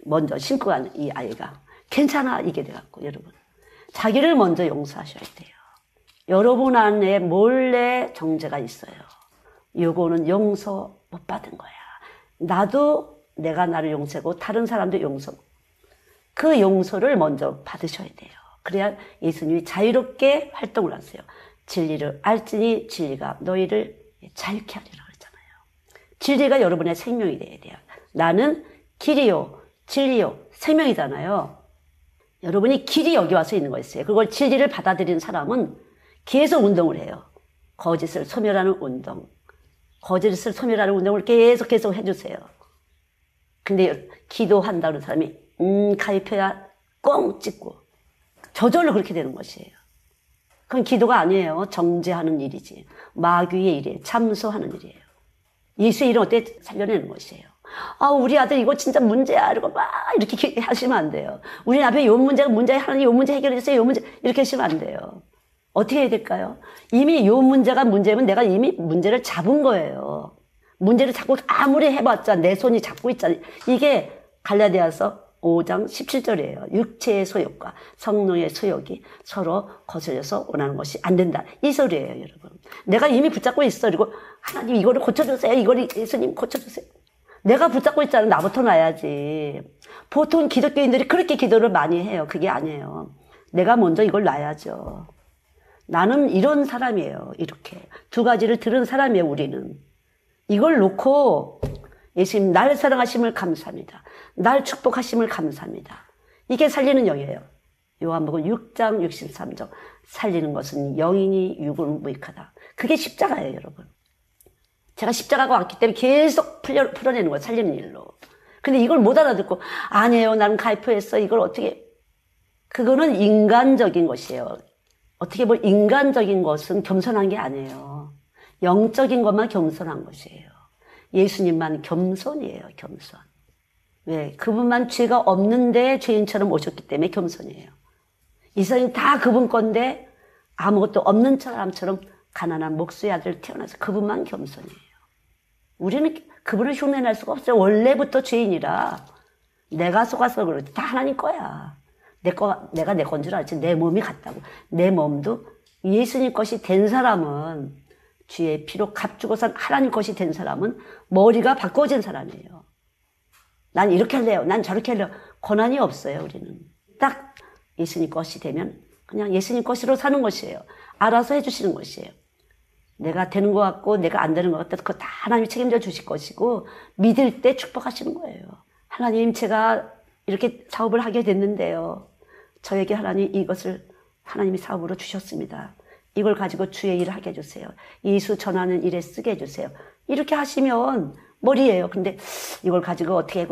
먼저 신고 간 이 아이가 괜찮아. 이게 돼갖고 여러분. 자기를 먼저 용서하셔야 돼요. 여러분 안에 몰래 정죄가 있어요. 요거는 용서 못 받은 거야. 나도 내가 나를 용서하고 다른 사람도 용서. 그 용서를 먼저 받으셔야 돼요. 그래야 예수님이 자유롭게 활동을 하세요. 진리를 알지니 진리가 너희를 자유케 하리라 그랬잖아요. 진리가 여러분의 생명이 돼야 돼요. 나는 길이요, 진리요, 생명이잖아요. 여러분이 길이 여기 와서 있는 거였어요. 그걸 진리를 받아들이는 사람은 계속 운동을 해요. 거짓을 소멸하는 운동. 거짓을 소멸하는 운동을 계속 해주세요. 근데 기도한다는 사람이 가입해야 꽁 찍고 저절로 그렇게 되는 것이에요. 그건 기도가 아니에요. 정죄하는 일이지. 마귀의 일이에요. 참소하는 일이에요. 예수의 일은 어떻게 살려내는 것이에요. 아, 우리 아들 이거 진짜 문제야. 이러고 막 이렇게 하시면 안 돼요. 우리 앞에 요 문제가 문제야. 하나님 요 문제 해결해 주세요. 요 문제 이렇게 하시면 안 돼요. 어떻게 해야 될까요? 이미 요 문제가 문제면 내가 이미 문제를 잡은 거예요. 문제를 잡고 아무리 해봤자 내 손이 잡고 있잖아요. 이게 갈라디아서 5장 17절이에요. 육체의 소욕과 성령의 소욕이 서로 거슬려서 원하는 것이 안 된다. 이 소리예요, 여러분. 내가 이미 붙잡고 있어. 그리고 하나님 이거를 고쳐주세요. 이거를 예수님 고쳐주세요. 내가 붙잡고 있잖아. 나부터 놔야지. 보통 기독교인들이 그렇게 기도를 많이 해요. 그게 아니에요. 내가 먼저 이걸 놔야죠. 나는 이런 사람이에요. 이렇게. 두 가지를 들은 사람이에요, 우리는. 이걸 놓고 예수님 날 사랑하심을 감사합니다. 날 축복하심을 감사합니다. 이게 살리는 영이에요. 요한복음 6장 63절. 살리는 것은 영이니 육은 무익하다. 그게 십자가예요, 여러분. 제가 십자가가 왔기 때문에 계속 풀어내는 거예요. 살리는 일로. 근데 이걸 못 알아듣고 아니에요. 나는 가입했어. 이걸 어떻게. 그거는 인간적인 것이에요. 어떻게 보면 인간적인 것은 겸손한 게 아니에요. 영적인 것만 겸손한 것이에요. 예수님만 겸손이에요. 겸손. 왜? 그분만 죄가 없는데 죄인처럼 오셨기 때문에 겸손이에요. 이 세상이 다 그분 건데 아무것도 없는 사람처럼 가난한 목수의 아들 태어나서 그분만 겸손이에요. 우리는 그분을 흉내낼 수가 없어요. 원래부터 죄인이라 내가 속아서 그러지. 다 하나님 거야. 내가 내 건 줄 알지. 내 몸이 같다고. 내 몸도 예수님 것이 된 사람은 주의 피로 값주고 산 하나님 것이 된 사람은 머리가 바꿔진 사람이에요. 난 이렇게 할래요. 난 저렇게 할래요. 권한이 없어요. 우리는. 딱 예수님 것이 되면 그냥 예수님 것으로 사는 것이에요. 알아서 해주시는 것이에요. 내가 되는 것 같고 내가 안 되는 것 같아도 그거 다 하나님이 책임져 주실 것이고 믿을 때 축복하시는 거예요. 하나님 제가 이렇게 사업을 하게 됐는데요. 저에게 하나님 이것을 하나님이 사업으로 주셨습니다. 이걸 가지고 주의 일을 하게 해주세요. 예수 전하는 일에 쓰게 해주세요. 이렇게 하시면 머리예요. 근데 이걸 가지고 어떻게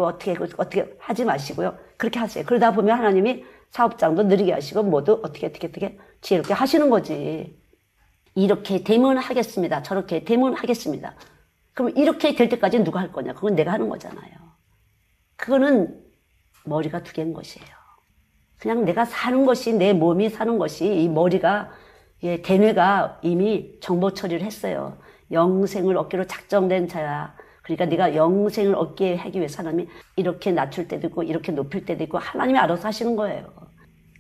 하지 마시고요. 그렇게 하세요. 그러다 보면 하나님이 사업장도 느리게 하시고 모두 어떻게 지혜롭게 하시는 거지. 이렇게 되면 하겠습니다. 저렇게 되면 하겠습니다. 그럼 이렇게 될 때까지 누가 할 거냐? 그건 내가 하는 거잖아요. 그거는 머리가 두 개인 것이에요. 그냥 내가 사는 것이, 내 몸이 사는 것이, 이 머리가, 대뇌가 이미 정보 처리를 했어요. 영생을 얻기로 작정된 자야. 그러니까 네가 영생을 얻게 하기 위해서 하나님이 이렇게 낮출 때도 있고 이렇게 높일 때도 있고 하나님이 알아서 하시는 거예요.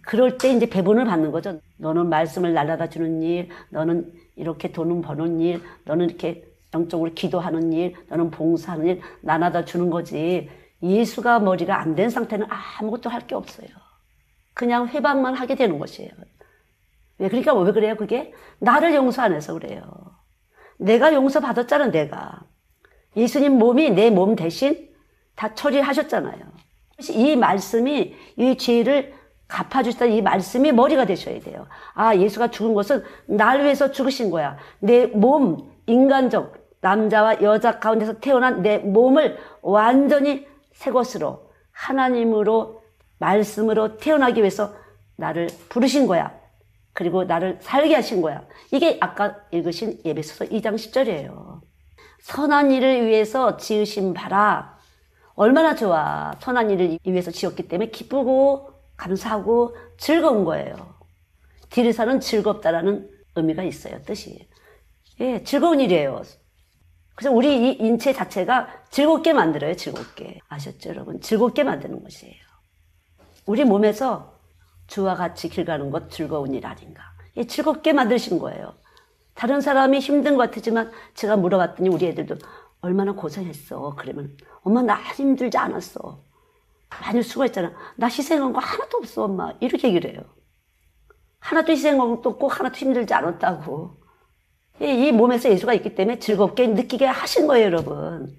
그럴 때 이제 배분을 받는 거죠. 너는 말씀을 날라다 주는 일, 너는 이렇게 돈을 버는 일, 너는 이렇게 영적으로 기도하는 일, 너는 봉사하는 일, 나눠다 주는 거지. 예수가 머리가 안 된 상태는 아무것도 할 게 없어요. 그냥 회방만 하게 되는 것이에요. 왜? 그러니까 왜 그래요? 그게 나를 용서 안 해서 그래요. 내가 용서받았잖아, 내가. 예수님 몸이 내 몸 대신 다 처리하셨잖아요. 이 말씀이 이 죄를 갚아주시다 이 말씀이 머리가 되셔야 돼요. 아, 예수가 죽은 것은 날 위해서 죽으신 거야. 내 몸, 인간적, 남자와 여자 가운데서 태어난 내 몸을 완전히 새 것으로 하나님으로 말씀으로 태어나기 위해서 나를 부르신 거야. 그리고 나를 살게 하신 거야. 이게 아까 읽으신 에베소서 2장 10절이에요. 선한 일을 위해서 지으신 바라. 얼마나 좋아. 선한 일을 위해서 지었기 때문에 기쁘고 감사하고 즐거운 거예요. 디르사는 즐겁다라는 의미가 있어요. 뜻이. 예, 즐거운 일이에요. 그래서 우리 이 인체 자체가 즐겁게 만들어요. 즐겁게. 아셨죠, 여러분? 즐겁게 만드는 것이에요. 우리 몸에서 주와 같이 길 가는 것 즐거운 일 아닌가. 예, 즐겁게 만드신 거예요. 다른 사람이 힘든 것 같지만 제가 물어봤더니 우리 애들도 얼마나 고생했어. 그러면 엄마 나 힘들지 않았어. 많이 수고했잖아. 나 희생한 거 하나도 없어 엄마. 이렇게 얘기를 해요. 하나도 희생도 없고 하나도 힘들지 않았다고. 이 몸에서 예수가 있기 때문에 즐겁게 느끼게 하신 거예요, 여러분.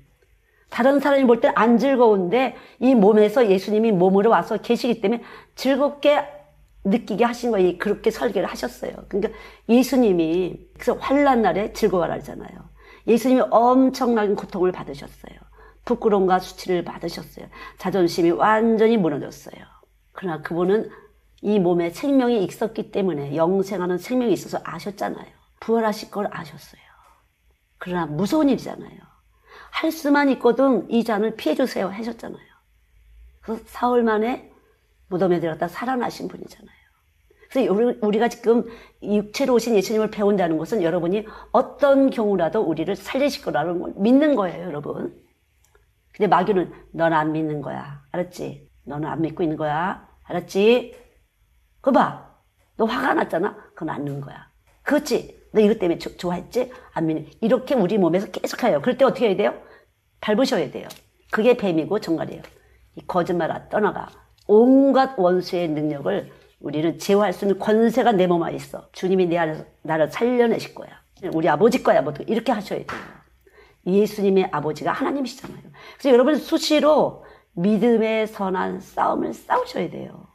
다른 사람이 볼 때 안 즐거운데 이 몸에서 예수님이 몸으로 와서 계시기 때문에 즐겁게 느끼게 하신 거예요. 그렇게 설계를 하셨어요. 그러니까 예수님이 그래서 환난 날에 즐거워라 하잖아요. 예수님이 엄청나게 고통을 받으셨어요. 부끄러움과 수치를 받으셨어요. 자존심이 완전히 무너졌어요. 그러나 그분은 이 몸에 생명이 있었기 때문에 영생하는 생명이 있어서 아셨잖아요. 부활하실 걸 아셨어요. 그러나 무서운 일이잖아요. 할 수만 있거든 이 잔을 피해주세요 하셨잖아요. 그래서 사흘 만에 무덤에 들어갔다 살아나신 분이잖아요. 그래서 우리가 지금 육체로 오신 예수님을 배운다는 것은 여러분이 어떤 경우라도 우리를 살리실 거라는 걸 믿는 거예요, 여러분. 근데 마귀는 넌 안 믿는 거야. 알았지? 너는 안 믿고 있는 거야. 알았지? 그거 봐. 너 화가 났잖아? 그건 안 믿는 거야. 그렇지? 너 이것 때문에 좋아했지? 안 믿는. 이렇게 우리 몸에서 계속 해요. 그럴 때 어떻게 해야 돼요? 밟으셔야 돼요. 그게 뱀이고 정갈이에요. 이 거짓말아 떠나가. 온갖 원수의 능력을 우리는 제어할 수 있는 권세가 내 몸 안에 있어. 주님이 내 안에서 나를 살려내실 거야. 우리 아버지 거야. 뭐 이렇게 하셔야 돼요. 예수님의 아버지가 하나님이시잖아요. 그래서 여러분 수시로 믿음의 선한 싸움을 싸우셔야 돼요.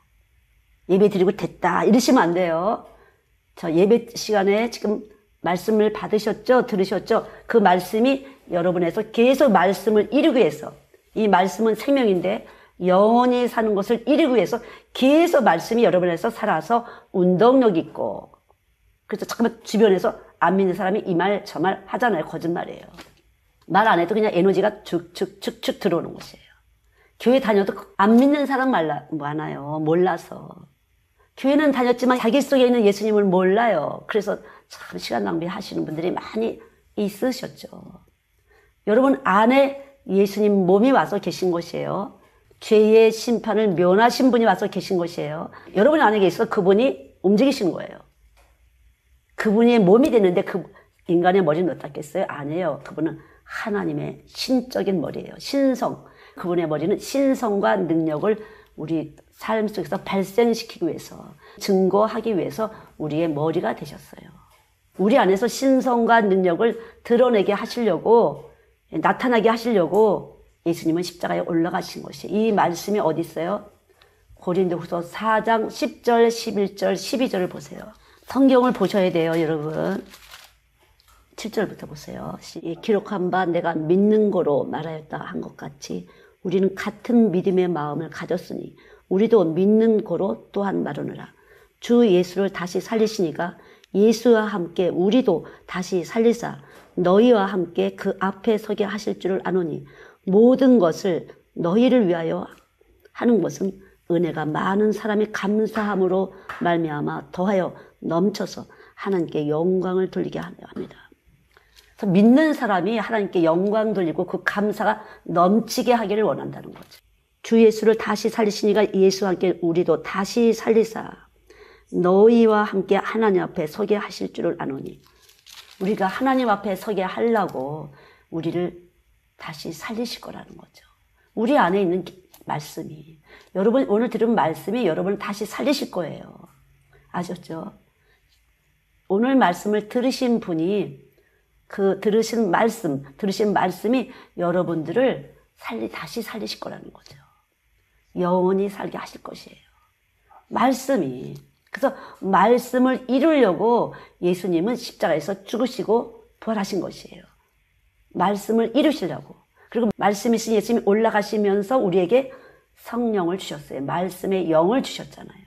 예배 드리고 됐다 이러시면 안 돼요. 저 예배 시간에 지금 말씀을 받으셨죠? 들으셨죠? 그 말씀이 여러분에서 계속 말씀을 이루기 위해서, 이 말씀은 생명인데 영원히 사는 것을 이루기 위해서 계속 말씀이 여러분에서 살아서 운동력 있고, 그래서 잠깐만 주변에서 안 믿는 사람이 이 말 저 말 하잖아요. 거짓말이에요. 말 안 해도 그냥 에너지가 축축축축 들어오는 것이에요. 교회 다녀도 안 믿는 사람 많아요. 몰라서. 교회는 다녔지만 자기 속에 있는 예수님을 몰라요. 그래서 참 시간 낭비하시는 분들이 많이 있으셨죠. 여러분 안에 예수님 몸이 와서 계신 것이에요. 죄의 심판을 면하신 분이 와서 계신 것이에요. 여러분 안에 계셔서 그분이 움직이시는 거예요. 그분이 몸이 됐는데 그 인간의 머리는 어떻겠어요? 아니에요. 그분은 하나님의 신적인 머리예요. 신성. 그분의 머리는 신성과 능력을 우리 삶 속에서 발생시키기 위해서, 증거하기 위해서 우리의 머리가 되셨어요. 우리 안에서 신성과 능력을 드러내게 하시려고, 나타나게 하시려고 예수님은 십자가에 올라가신 것이에요. 이 말씀이 어디 있어요? 고린도후서 4장 10절, 11절, 12절을 보세요. 성경을 보셔야 돼요, 여러분. 7절부터 보세요. 기록한 바 내가 믿는 거로 말하였다 한 것 같이 우리는 같은 믿음의 마음을 가졌으니 우리도 믿는 거로 또한 말하느라. 주 예수를 다시 살리시니가 예수와 함께 우리도 다시 살리사 너희와 함께 그 앞에 서게 하실 줄을 아노니 모든 것을 너희를 위하여 하는 것은 은혜가 많은 사람이 감사함으로 말미암아 더하여 넘쳐서 하나님께 영광을 돌리게 합니다. 그래서 믿는 사람이 하나님께 영광 돌리고 그 감사가 넘치게 하기를 원한다는 거죠. 주 예수를 다시 살리시니가 예수와 함께 우리도 다시 살리사 너희와 함께 하나님 앞에 서게 하실 줄을 아노니. 우리가 하나님 앞에 서게 하려고 우리를 다시 살리실 거라는 거죠. 우리 안에 있는 말씀이, 여러분 오늘 들은 말씀이 여러분을 다시 살리실 거예요. 아셨죠? 오늘 말씀을 들으신 분이 그 들으신 말씀이 여러분들을 다시 살리실 거라는 거죠. 영원히 살게 하실 것이에요. 말씀이. 그래서 말씀을 이루려고 예수님은 십자가에서 죽으시고 부활하신 것이에요. 말씀을 이루시려고. 그리고 말씀이신 예수님이 올라가시면서 우리에게 성령을 주셨어요. 말씀의 영을 주셨잖아요.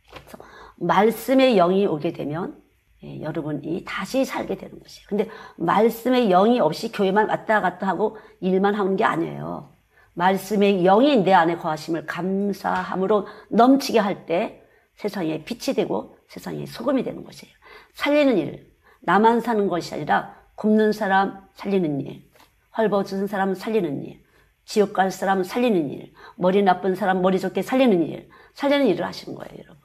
그래서 말씀의 영이 오게 되면 여러분이 다시 살게 되는 것이에요. 근데 말씀의 영이 없이 교회만 왔다 갔다 하고 일만 하는 게 아니에요. 말씀의 영이 내 안에 거하심을 감사함으로 넘치게 할 때 세상에 빛이 되고 세상에 소금이 되는 것이에요. 살리는 일, 나만 사는 것이 아니라 굶는 사람 살리는 일, 헐벗은 사람 살리는 일, 지옥 갈 사람 살리는 일, 머리 나쁜 사람 머리 좋게 살리는 일을 하시는 거예요, 여러분.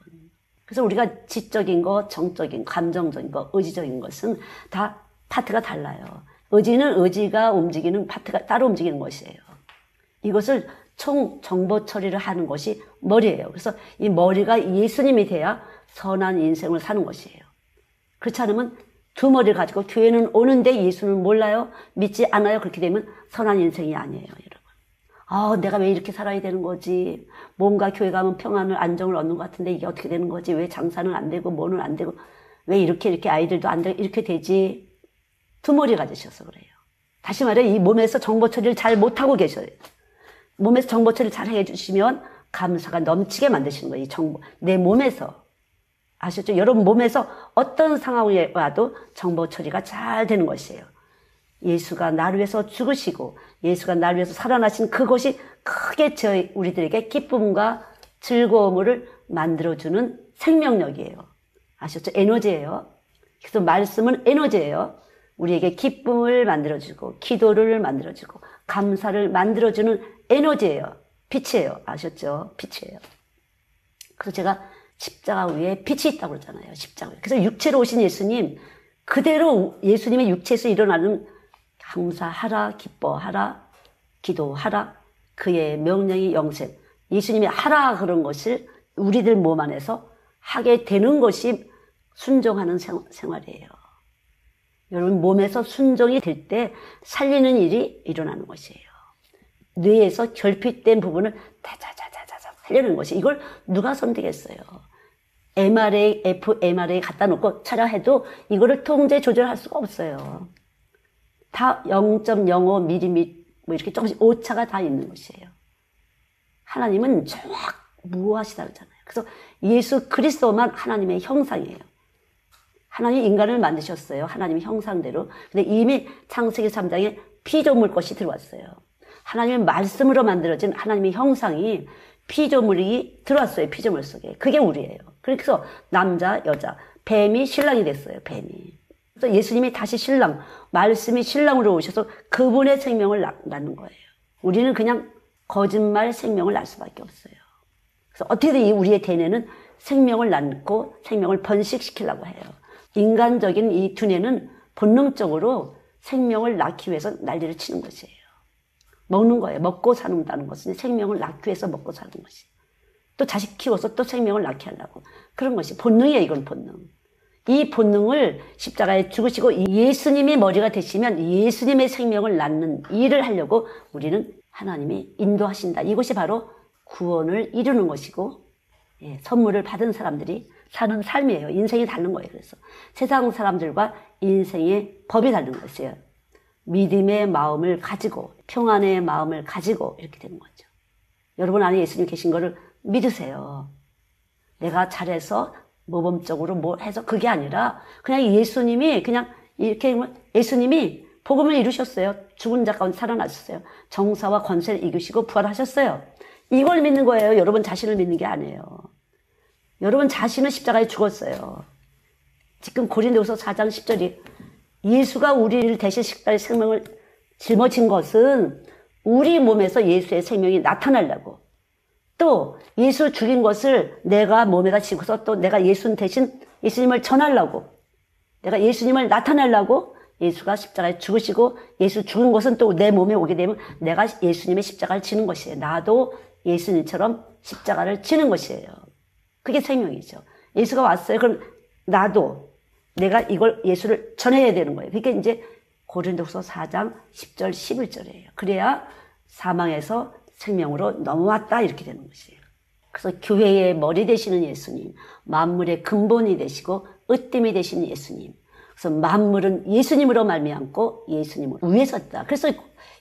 그래서 우리가 지적인 거, 정적인, 감정적인 거, 의지적인 것은 다 파트가 달라요. 의지는 의지가 움직이는 파트가 따로 움직이는 것이에요. 이것을 총 정보 처리를 하는 것이 머리예요. 그래서 이 머리가 예수님이 돼야 선한 인생을 사는 것이에요. 그렇지 않으면 두 머리를 가지고 교회는 오는데 예수는 몰라요, 믿지 않아요. 그렇게 되면 선한 인생이 아니에요, 여러분. 내가 왜 이렇게 살아야 되는 거지? 뭔가 교회 가면 평안을, 안정을 얻는 것 같은데 이게 어떻게 되는 거지? 왜 장사는 안 되고 뭐는 안 되고 왜 이렇게 아이들도 안 되고 이렇게 되지? 두 머리 가지셔서 그래요. 다시 말해, 이 몸에서 정보 처리를 잘 못하고 계셔요. 몸에서 정보 처리를 잘 해주시면 감사가 넘치게 만드시는 거예요. 이 정보, 내 몸에서. 아셨죠? 여러분 몸에서 어떤 상황에 와도 정보 처리가 잘 되는 것이에요. 예수가 나를 위해서 죽으시고 예수가 나를 위해서 살아나신 그것이 크게 우리들에게 기쁨과 즐거움을 만들어주는 생명력이에요. 아셨죠? 에너지예요. 그래서 말씀은 에너지예요. 우리에게 기쁨을 만들어주고 기도를 만들어주고 감사를 만들어주는 에너지예요. 빛이에요. 아셨죠? 빛이에요. 그래서 제가 십자가 위에 빛이 있다고 그러잖아요. 십자가 위에. 그래서 육체로 오신 예수님, 그대로 예수님의 육체에서 일어나는 감사하라, 기뻐하라, 기도하라, 그의 명령이 영생. 예수님이 하라 그런 것을 우리들 몸 안에서 하게 되는 것이 순종하는 생활이에요. 여러분 몸에서 순종이 될 때 살리는 일이 일어나는 것이에요. 뇌에서 결핍된 부분을 다자자자자 살려는 것이, 이걸 누가 선택했어요? MRA, fMRA 갖다 놓고 촬영해도 이거를 통제 조절할 수가 없어요. 다 0.05mm 뭐 이렇게 조금씩 오차가 다 있는 것이에요. 하나님은 무하시다 그러잖아요. 그래서 예수 그리스도만 하나님의 형상이에요. 하나님이 인간을 만드셨어요. 하나님의 형상대로. 근데 이미 창세기 3장에 피조물 것이 들어왔어요. 하나님의 말씀으로 만들어진 하나님의 형상이 피조물이 들어왔어요. 피조물 속에. 그게 우리예요. 그래서 남자, 여자, 뱀이 신랑이 됐어요. 뱀이. 그래서 예수님이 다시 신랑, 말씀이 신랑으로 오셔서 그분의 생명을 낳는 거예요. 우리는 그냥 거짓말 생명을 낳을 수밖에 없어요. 그래서 어떻게든 우리의 대뇌는 생명을 낳고 생명을 번식시키려고 해요. 인간적인 이 두뇌는 본능적으로 생명을 낳기 위해서 난리를 치는 것이에요. 먹는 거예요. 먹고 사는다는 것은 생명을 낳기 위해서 먹고 사는 것이. 또 자식 키워서 또 생명을 낳게 하려고. 그런 것이 본능이에요. 이건 본능. 이 본능을 십자가에 죽으시고 예수님이 머리가 되시면 예수님의 생명을 낳는 일을 하려고 우리는 하나님이 인도하신다. 이것이 바로 구원을 이루는 것이고, 선물을 받은 사람들이 사는 삶이에요. 인생이 다른 거예요. 그래서 세상 사람들과 인생의 법이 다른 것이에요. 믿음의 마음을 가지고 평안의 마음을 가지고 이렇게 되는 거죠. 여러분 안에 예수님 계신 거를 믿으세요. 내가 잘해서 모범적으로 뭐 해서 그게 아니라 그냥 예수님이 그냥 이렇게 예수님이 복음을 이루셨어요. 죽은 자 가운데 살아나셨어요. 정사와 권세를 이기시고 부활하셨어요. 이걸 믿는 거예요. 여러분 자신을 믿는 게 아니에요. 여러분 자신은 십자가에 죽었어요. 지금 고린도후서 4장 10절이 예수가 우리를 대신 십자가의 생명을 짊어진 것은 우리 몸에서 예수의 생명이 나타나려고, 또 예수 죽인 것을 내가 몸에다 지고서 또 내가 예수 대신 예수님을 전하려고, 내가 예수님을 나타내려고 예수가 십자가에 죽으시고 예수 죽은 것은 또 내 몸에 오게 되면 내가 예수님의 십자가를 지는 것이에요. 나도 예수님처럼 십자가를 지는 것이에요. 그게 생명이죠. 예수가 왔어요. 그럼 나도 내가 이걸 예수를 전해야 되는 거예요. 그게 이제 고린도후서 4장 10절 11절이에요. 그래야 사망에서 생명으로 넘어왔다 이렇게 되는 것이에요. 그래서 교회의 머리 되시는 예수님, 만물의 근본이 되시고 으뜸이 되시는 예수님. 그래서 만물은 예수님으로 말미암고 예수님을 위에 섰다. 그래서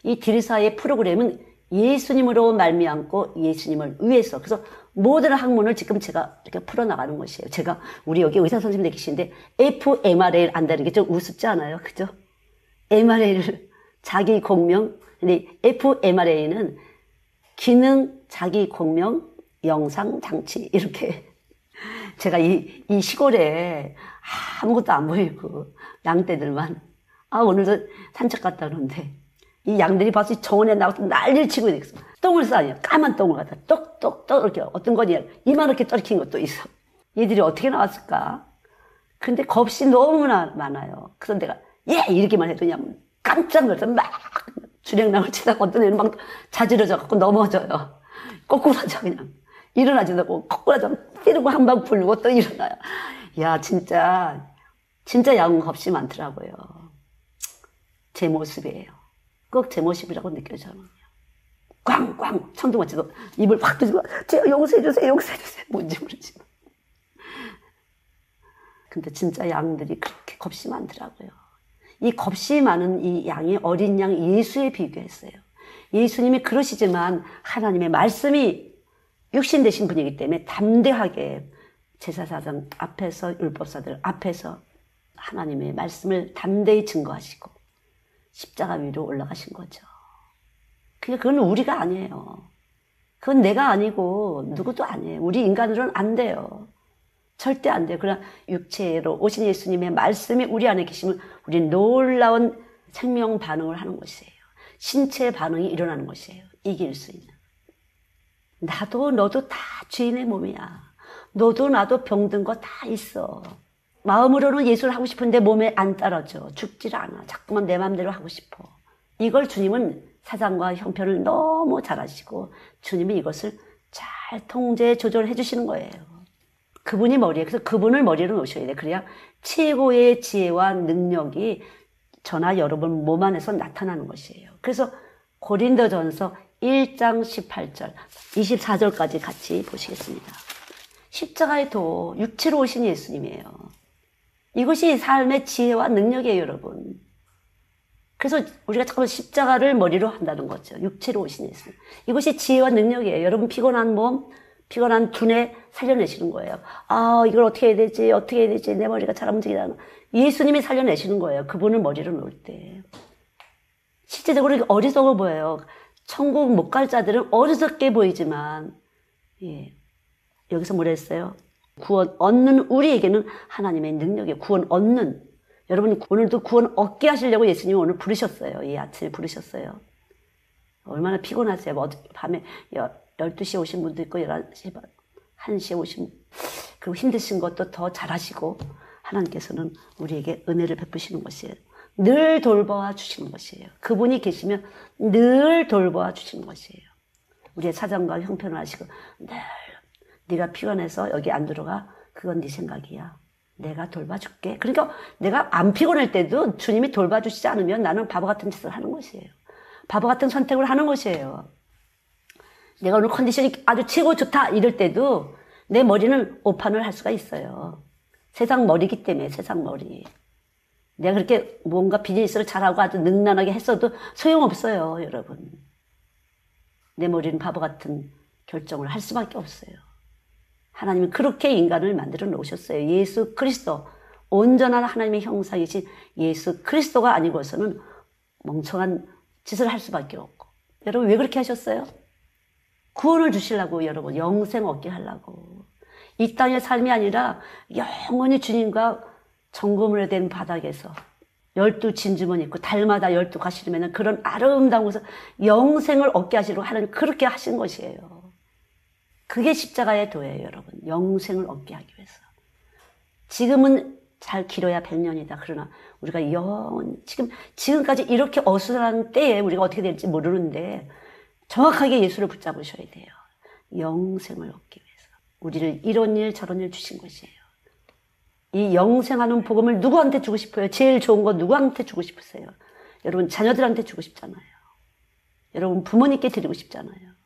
이 딜사의 프로그램은 예수님으로 말미암고 예수님을 위해서. 그래서 모든 학문을 지금 제가 이렇게 풀어나가는 것이에요. 제가 우리 여기 의사 선생님들 계신데 fMRA를 안다는 게 좀 우습지 않아요? 그죠? MRA를 자기 공명, 근데 fMRA는 기능, 자기 공명, 영상, 장치 이렇게 제가 이 시골에 아무것도 안 보이고 양떼들만 오늘도 산책 갔다 오는데 이 양들이 벌써 정원에 나와서 난리를 치고 있어. 똥을 싸요. 까만 똥을 갖다 똑똑똑 이렇게 어떤 거냐 이만하게 떨킨 것도 있어. 얘들이 어떻게 나왔을까? 근데 겁이 너무나 많아요. 그래서 내가 이렇게만 해도 그냥 깜짝 놀라서 막 주랭랑을 치다가 어떤 애는 막 자지러져갖고 넘어져요. 거꾸로져 그냥. 일어나지도 않고 거꾸로져 때리고 한 방 불고 또 일어나요. 야 진짜 양은 겁이 많더라고요. 제 모습이에요. 꼭 제 모습이라고 느껴져요. 꽝꽝 청중 맞지도 입을 확 뜨고 제가 용서해주세요 뭔지 모르지만. 근데 진짜 양들이 그렇게 겁이 많더라고요. 이 겁이 많은 이 양이 어린 양 예수에 비교했어요. 예수님이 그러시지만 하나님의 말씀이 육신 되신 분이기 때문에 담대하게 제사장 앞에서 율법사들 앞에서 하나님의 말씀을 담대히 증거하시고 십자가 위로 올라가신 거죠. 그건 우리가 아니에요. 그건 내가 아니고 누구도 아니에요. 우리 인간으로는 안 돼요. 절대 안 돼요. 그러나 육체로 오신 예수님의 말씀이 우리 안에 계시면 우리는 놀라운 생명 반응을 하는 것이에요. 신체 반응이 일어나는 것이에요. 이길 수 있는. 나도 너도 다 죄인의 몸이야. 너도 나도 병든 거 다 있어. 마음으로는 예수를 하고 싶은데 몸에 안 따라줘. 죽질 않아. 자꾸만 내 마음대로 하고 싶어. 이걸 주님은 사상과 형편을 너무 잘 아시고 주님이 이것을 잘 통제 조절해 주시는 거예요. 그분이 머리에, 그래서 그분을 머리로 놓으셔야 돼. 그래야 최고의 지혜와 능력이 저나 여러분 몸 안에서 나타나는 것이에요. 그래서 고린도전서 1장 18절, 24절까지 같이 보시겠습니다. 십자가의 도, 육체로 오신 예수님이에요. 이것이 삶의 지혜와 능력이에요, 여러분. 그래서 우리가 자꾸 십자가를 머리로 한다는 거죠. 육체로 오신 예수님. 이것이 지혜와 능력이에요. 여러분 피곤한 몸, 피곤한 두뇌 살려내시는 거예요. 아, 이걸 어떻게 해야 되지? 내 머리가 잘 움직이지 않아. 예수님이 살려내시는 거예요. 그분을 머리로 놓을 때. 실제적으로 어리석어 보여요. 천국 못 갈 자들은 어리석게 보이지만, 예. 여기서 뭐라 했어요? 구원 얻는 우리에게는 하나님의 능력이 구원 얻는. 여러분, 오늘도 구원 얻게 하시려고 예수님이 오늘 부르셨어요. 이 아침에 부르셨어요. 얼마나 피곤하세요. 밤에 12시에 오신 분도 있고, 11시, 1시에 오신, 그리고 힘드신 것도 더 잘하시고, 하나님께서는 우리에게 은혜를 베푸시는 것이에요. 늘 돌보아 주시는 것이에요. 그분이 계시면 늘 돌보아 주시는 것이에요. 우리의 사정과 형편을 아시고, 늘, 네가 피곤해서 여기 안 들어가. 그건 네 생각이야. 내가 돌봐줄게. 그러니까 내가 안 피곤할 때도 주님이 돌봐주시지 않으면 나는 바보 같은 짓을 하는 것이에요. 바보 같은 선택을 하는 것이에요. 내가 오늘 컨디션이 아주 최고 좋다 이럴 때도 내 머리는 오판을 할 수가 있어요. 세상 머리기 때문에, 세상 머리. 내가 그렇게 뭔가 비즈니스를 잘하고 아주 능란하게 했어도 소용없어요, 여러분. 내 머리는 바보 같은 결정을 할 수밖에 없어요. 하나님은 그렇게 인간을 만들어 놓으셨어요. 예수 그리스도, 온전한 하나님의 형상이신 예수 그리스도가 아니고서는 멍청한 짓을 할 수밖에 없고. 여러분 왜 그렇게 하셨어요? 구원을 주시려고, 여러분. 영생 얻게 하려고. 이 땅의 삶이 아니라 영원히 주님과 정금으로 된 바닥에서 12 진주머니 있고 달마다 12 가시르면 그런 아름다운 곳에서 영생을 얻게 하시려고 하나님 그렇게 하신 것이에요. 그게 십자가의 도예요, 여러분. 영생을 얻게 하기 위해서. 지금은 잘 길어야 100년이다. 그러나 우리가 지금까지 이렇게 어수선한 때에 우리가 어떻게 될지 모르는데 정확하게 예수를 붙잡으셔야 돼요. 영생을 얻기 위해서. 우리를 이런 일 저런 일 주신 것이에요. 이 영생하는 복음을 누구한테 주고 싶어요? 제일 좋은 거 누구한테 주고 싶으세요? 여러분 자녀들한테 주고 싶잖아요. 여러분 부모님께 드리고 싶잖아요.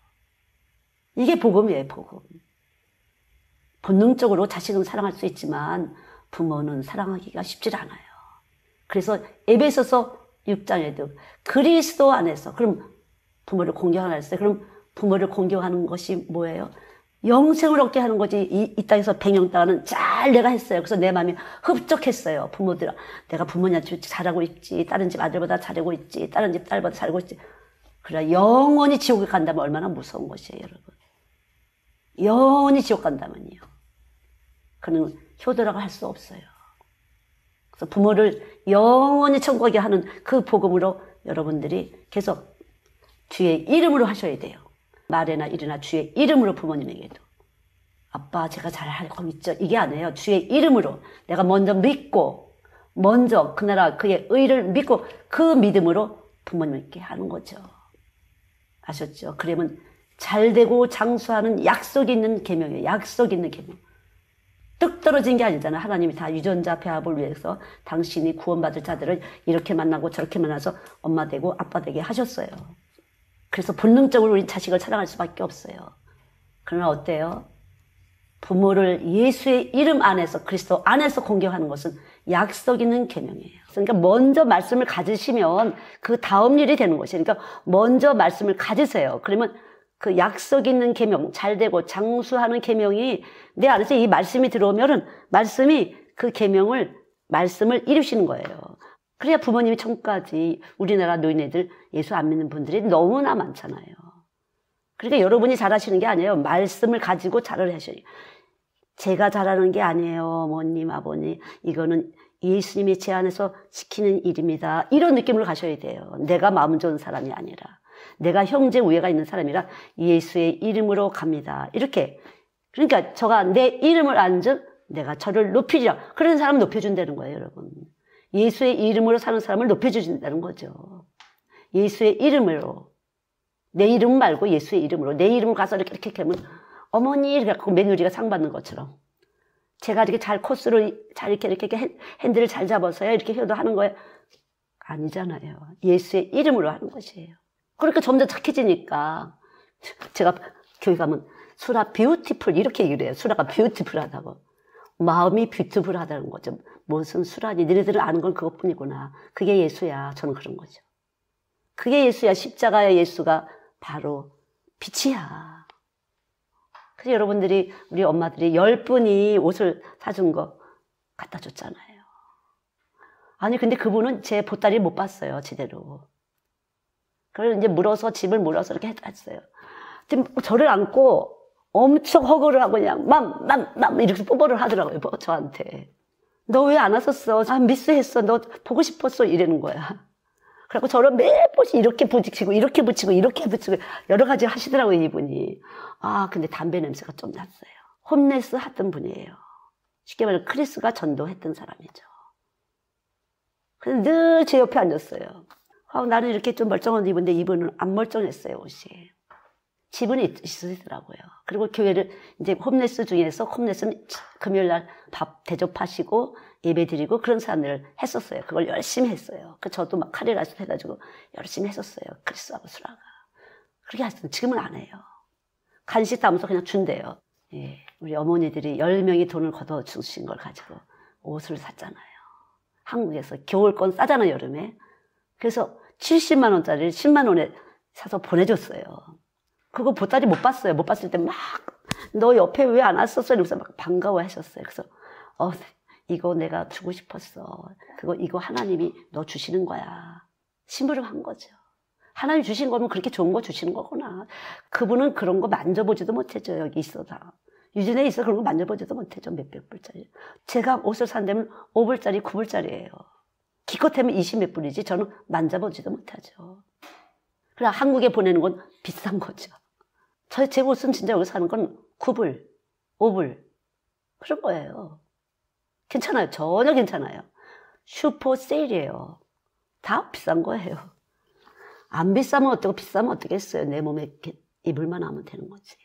이게 복음이에요, 복음. 본능적으로 자식은 사랑할 수 있지만 부모는 사랑하기가 쉽지 않아요. 그래서 에베소서 6장에도 그리스도 안에서, 그럼 부모를 공경하라 했어요. 그럼 부모를 공경하는 것이 뭐예요? 영생을 얻게 하는 거지. 이 땅에서 백영 땅은 잘 내가 했어요. 그래서 내 마음이 흡족했어요. 부모들, 내가 부모님한테 잘하고 있지. 다른 집 아들보다 잘하고 있지. 다른 집 딸보다 잘하고 있지. 그래 영원히 지옥에 간다면 얼마나 무서운 것이에요, 여러분. 영원히 지옥 간다면요. 그는 효도라고 할 수 없어요. 그래서 부모를 영원히 천국에 하는 그 복음으로 여러분들이 계속 주의 이름으로 하셔야 돼요. 말이나 일이나 주의 이름으로 부모님에게도. 아빠 제가 잘하고 있죠. 이게 아니에요. 주의 이름으로 내가 먼저 믿고, 먼저 그 나라 그의 의를 믿고 그 믿음으로 부모님께 하는 거죠. 아셨죠? 그러면 잘 되고 장수하는 약속이 있는 계명이에요. 약속이 있는 계명. 뚝 떨어진 게 아니잖아요. 하나님이 다 유전자 배합을 위해서 당신이 구원받을 자들을 이렇게 만나고 저렇게 만나서 엄마 되고 아빠 되게 하셨어요. 그래서 본능적으로 우리 자식을 사랑할 수밖에 없어요. 그러나 어때요? 부모를 예수의 이름 안에서, 그리스도 안에서 공경하는 것은 약속 있는 계명이에요. 그러니까 먼저 말씀을 가지시면 그 다음 일이 되는 것이에요. 그러니까 먼저 말씀을 가지세요. 그러면 그 약속 있는 계명, 잘 되고 장수하는 계명이 내 안에서 이 말씀이 들어오면은 말씀이 그 계명을, 말씀을 이루시는 거예요. 그래야 부모님이 천국까지. 우리나라 노인네들 예수 안 믿는 분들이 너무나 많잖아요. 그러니까 여러분이 잘하시는 게 아니에요. 말씀을 가지고 잘을 하셔요. 제가 잘하는 게 아니에요. 어머님, 아버님. 이거는 예수님이 제 안에서 시키는 일입니다. 이런 느낌으로 가셔야 돼요. 내가 마음 좋은 사람이 아니라. 내가 형제 우애가 있는 사람이라 예수의 이름으로 갑니다. 이렇게. 그러니까 저가 내 이름을 안즉 내가 저를 높이리라. 그런 사람을 높여준다는 거예요, 여러분. 예수의 이름으로 사는 사람을 높여주신다는 거죠. 예수의 이름으로. 내 이름 말고 예수의 이름으로. 내 이름을 가서 이렇게 하면 어머니 이렇게 갖고 며느리가 상 받는 것처럼. 제가 이렇게 잘 코스로 잘 이렇게 핸들을 잘 잡아서요. 이렇게 효도하는 거예요. 아니잖아요. 예수의 이름으로 하는 것이에요. 그러니까 점점 착해지니까. 제가 교회 가면 수라 뷰티풀 이렇게 얘기를 해요. 수라가 뷰티풀하다고. 마음이 뷰티풀하다는 거죠. 무슨 수라니. 너희들은 아는 건 그것뿐이구나. 그게 예수야. 저는 그런 거죠. 그게 예수야. 십자가의 예수가 바로 빛이야. 그래서 여러분들이, 우리 엄마들이 10분이 옷을 사준 거 갖다 줬잖아요. 아니 근데 그분은 제 보따리를 못 봤어요. 제대로. 그래서 이제 물어서, 집을 물어서 이렇게 했어요. 저를 안고 엄청 허거를 하고 그냥 맘 이렇게 뽀뽀를 하더라고요. 저한테. 너 왜 안 왔었어? 아, 미스했어. 너 보고 싶었어. 이러는 거야. 그래갖고 저를 매번 이렇게 부딪히고 이렇게 붙이고 이렇게 붙이고 여러 가지 하시더라고요, 이분이. 아, 근데 담배 냄새가 좀 났어요. 홈레스 하던 분이에요. 쉽게 말해 크리스가 전도했던 사람이죠. 그래서 늘 제 옆에 앉았어요. 아, 나는 이렇게 좀 멀쩡한 입은데 이분은 안 멀쩡했어요, 옷이. 지분이 있으시더라고요. 그리고 교회를 이제 홈레스 중에서 홈레스는 금요일날 밥 대접하시고 예배 드리고 그런 사람들을 했었어요. 그걸 열심히 했어요. 저도 막 카리라스 해가지고 열심히 했었어요. 크리스하고 수라가. 그렇게 하시면 지금은 안 해요. 간식 담아서 그냥 준대요. 예, 우리 어머니들이 10명이 돈을 걷어 주신 걸 가지고 옷을 샀잖아요. 한국에서 겨울권 싸잖아요, 여름에. 그래서 70만 원짜리를 10만 원에 사서 보내줬어요. 그거 보따리 못 봤어요. 못 봤을 때 막 너 옆에 왜 안 왔었어? 이러면서 막 반가워하셨어요. 그래서 이거 내가 주고 싶었어. 이거 하나님이 너 주시는 거야. 심부름한 거죠. 하나님 주신 거면 그렇게 좋은 거 주시는 거구나. 그분은 그런 거 만져보지도 못했죠. 여기 있어서. 유진에 있어 그런 거 만져보지도 못했죠. 몇백 불짜리. 제가 옷을 산다면 5불짜리, 9불짜리예요. 기껏하면 20몇 불이지 저는 만져보지도 못하죠. 그래 한국에 보내는 건 비싼 거죠. 제 옷은 진짜 여기 사는 건 9불, 5불 그런 거예요. 괜찮아요. 전혀 괜찮아요. 슈퍼 세일이에요. 다 비싼 거예요. 안 비싸면 어떻고 비싸면 어떻겠어요. 내 몸에 입을만 하면 되는 거지.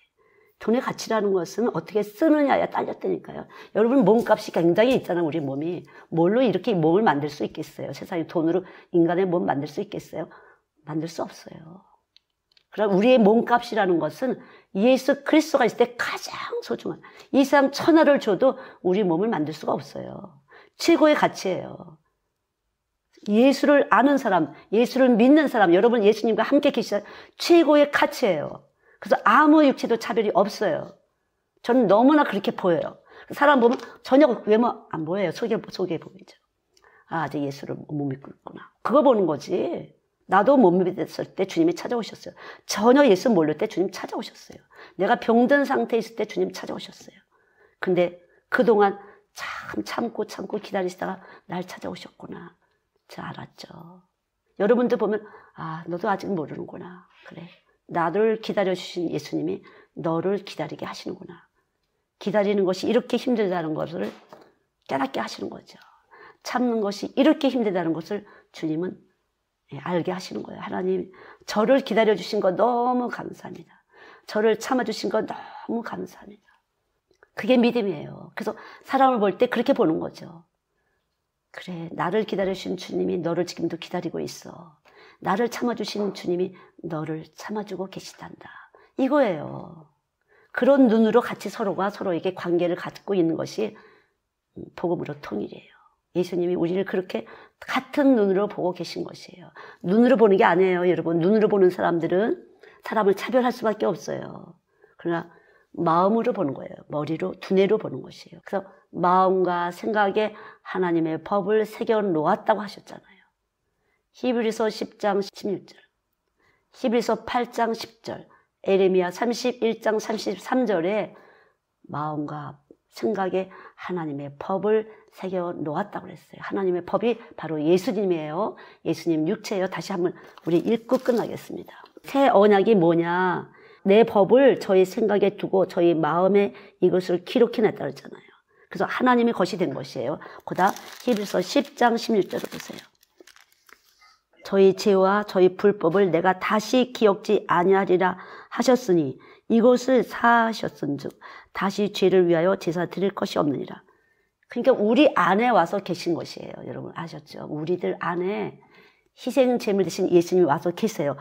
돈의 가치라는 것은 어떻게 쓰느냐에 딸렸다니까요. 여러분 몸값이 굉장히 있잖아요. 우리 몸이. 뭘로 이렇게 몸을 만들 수 있겠어요. 세상에 돈으로 인간의 몸 만들 수 있겠어요. 만들 수 없어요. 그럼 우리의 몸값이라는 것은 예수 그리스도가 있을 때 가장 소중한, 이 세상 천하를 줘도 우리 몸을 만들 수가 없어요. 최고의 가치예요. 예수를 아는 사람, 예수를 믿는 사람, 여러분 예수님과 함께 계시는 최고의 가치예요. 그래서 아무 육체도 차별이 없어요. 저는 너무나 그렇게 보여요. 사람 보면 전혀 외모 안 보여요. 속에 보이죠. 아, 이제 예수를 못 믿고 있구나. 그거 보는 거지. 나도 못 믿었을 때 주님이 찾아오셨어요. 전혀 예수 모를 때 주님 찾아오셨어요. 내가 병든 상태에 있을 때 주님 찾아오셨어요. 근데 그동안 참고 기다리시다가 날 찾아오셨구나. 저 알았죠. 여러분들 보면 아, 너도 아직 모르는구나. 그래. 나를 기다려주신 예수님이 너를 기다리게 하시는구나. 기다리는 것이 이렇게 힘들다는 것을 깨닫게 하시는 거죠. 참는 것이 이렇게 힘들다는 것을 주님은 알게 하시는 거예요. 하나님, 저를 기다려주신 거 너무 감사합니다. 저를 참아주신 거 너무 감사합니다. 그게 믿음이에요. 그래서 사람을 볼 때 그렇게 보는 거죠. 그래, 나를 기다려주신 주님이 너를 지금도 기다리고 있어. 나를 참아주신 주님이 너를 참아주고 계시단다. 이거예요. 그런 눈으로 같이 서로가 서로에게 관계를 갖고 있는 것이 복음으로 통일이에요. 예수님이 우리를 그렇게 같은 눈으로 보고 계신 것이에요. 눈으로 보는 게 아니에요, 여러분. 눈으로 보는 사람들은 사람을 차별할 수밖에 없어요. 그러나 마음으로 보는 거예요. 머리로, 두뇌로 보는 것이에요. 그래서 마음과 생각에 하나님의 법을 새겨 놓았다고 하셨잖아요. 히브리서 10장 16절, 히브리서 8장 10절, 에레미야 31장 33절에 마음과 생각에 하나님의 법을 새겨 놓았다고 그랬어요. 하나님의 법이 바로 예수님이에요. 예수님 육체예요. 다시 한번 우리 읽고 끝나겠습니다. 새 언약이 뭐냐? 내 법을 저희 생각에 두고 저희 마음에 이것을 기록해냈다 그랬잖아요. 그래서 하나님의 것이 된 것이에요. 그다음 히브리서 10장 16절을 보세요. 저희 죄와 저희 불법을 내가 다시 기억지 아니하리라 하셨으니 이것을 사하셨은즉 다시 죄를 위하여 제사 드릴 것이 없느니라. 그러니까 우리 안에 와서 계신 것이에요. 여러분 아셨죠? 우리들 안에 희생 제물 대신 예수님이 와서 계세요.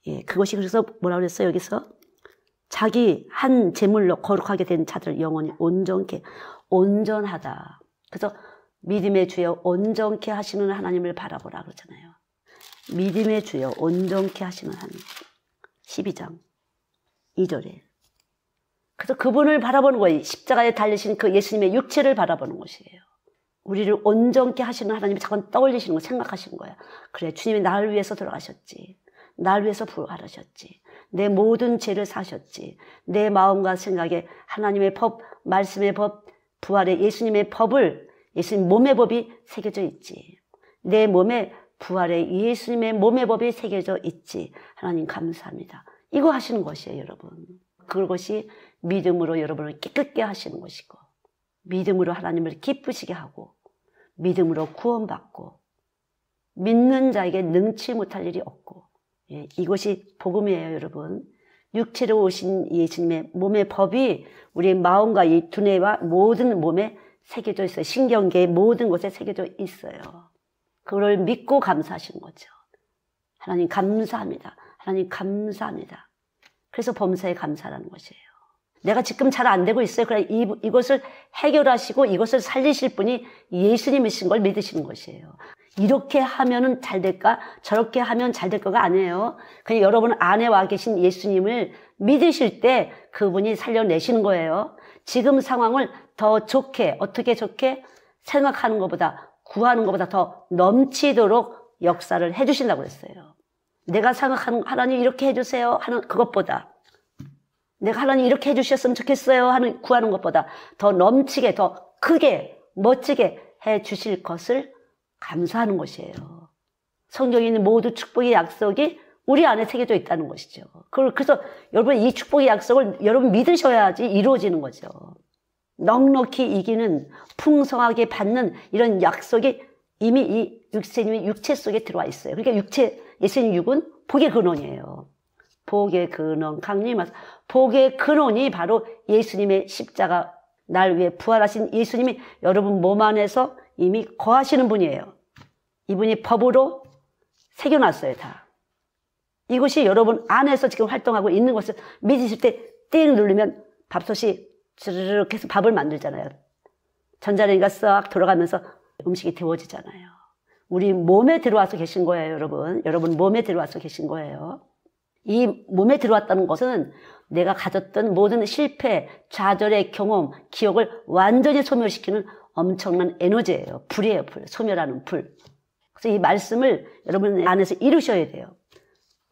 예, 그것이 그래서 뭐라고 그랬어요? 여기서 자기 한 제물로 거룩하게 된 자들 영혼이 온전케, 온전하다. 그래서 믿음의 주여 온전케 하시는 하나님을 바라보라 그러잖아요. 믿음의 주여 온전케 하시는 하나님. 12장 2절에. 그래서 그분을 바라보는 거예요. 십자가에 달리신 그 예수님의 육체를 바라보는 것이에요. 우리를 온전케 하시는 하나님이 잠깐 떠올리시는 거, 생각하시는 거야. 그래, 주님이 나를 위해서 돌아가셨지. 나를 위해서 부활하셨지. 내 모든 죄를 사셨지. 내 마음과 생각에 하나님의 법, 말씀의 법, 부활의 예수님의 법을, 예수님 몸의 법이 새겨져 있지. 내 몸에 부활의 예수님의 몸의 법이 새겨져 있지. 하나님 감사합니다. 이거 하시는 것이에요, 여러분. 그것이 믿음으로 여러분을 깨끗게 하시는 것이고, 믿음으로 하나님을 기쁘시게 하고, 믿음으로 구원받고, 믿는 자에게 능치 못할 일이 없고, 예, 이것이 복음이에요, 여러분. 육체로 오신 예수님의 몸의 법이 우리의 마음과 이 두뇌와 모든 몸에 새겨져 있어요. 신경계의 모든 곳에 새겨져 있어요. 그걸 믿고 감사하시는 거죠. 하나님 감사합니다. 하나님 감사합니다. 그래서 범사에 감사라는 것이에요. 내가 지금 잘 안 되고 있어요. 그래 이것을 해결하시고 이것을 살리실 분이 예수님이신 걸 믿으시는 것이에요. 이렇게 하면은 잘 될까? 저렇게 하면 잘 될 거가 아니에요. 그냥 여러분 안에 와 계신 예수님을 믿으실 때 그분이 살려내시는 거예요. 지금 상황을 더 좋게, 어떻게 좋게 생각하는 것보다, 구하는 것보다 더 넘치도록 역사를 해주신다고 그랬어요. 내가 생각하는 하나님 이렇게 해주세요 하는 그것보다, 내가 하나님 이렇게 해주셨으면 좋겠어요 하는 구하는 것보다 더 넘치게, 더 크게, 멋지게 해주실 것을 감사하는 것이에요. 성경에 있는 모든 축복의 약속이 우리 안에 새겨져 있다는 것이죠. 그래서 여러분 이 축복의 약속을 여러분 믿으셔야지 이루어지는 거죠. 넉넉히 이기는, 풍성하게 받는 이런 약속이 이미 이 예수님의 육체 속에 들어와 있어요. 그러니까 예수님 육은 복의 근원이에요. 복의 근원, 강림하사. 복의 근원이 바로 예수님의 십자가, 날 위해 부활하신 예수님이 여러분 몸 안에서 이미 거하시는 분이에요. 이분이 법으로 새겨놨어요, 다. 이것이 여러분 안에서 지금 활동하고 있는 것을 믿으실 때 띵 누르면 밥솥이 주르륵 해서 밥을 만들잖아요. 전자레인지가 싹 돌아가면서 음식이 데워지잖아요. 우리 몸에 들어와서 계신 거예요, 여러분. 여러분 몸에 들어와서 계신 거예요. 이 몸에 들어왔다는 것은 내가 가졌던 모든 실패, 좌절의 경험, 기억을 완전히 소멸시키는 엄청난 에너지예요. 불이에요, 불. 소멸하는 불. 그래서 이 말씀을 여러분 안에서 이루셔야 돼요.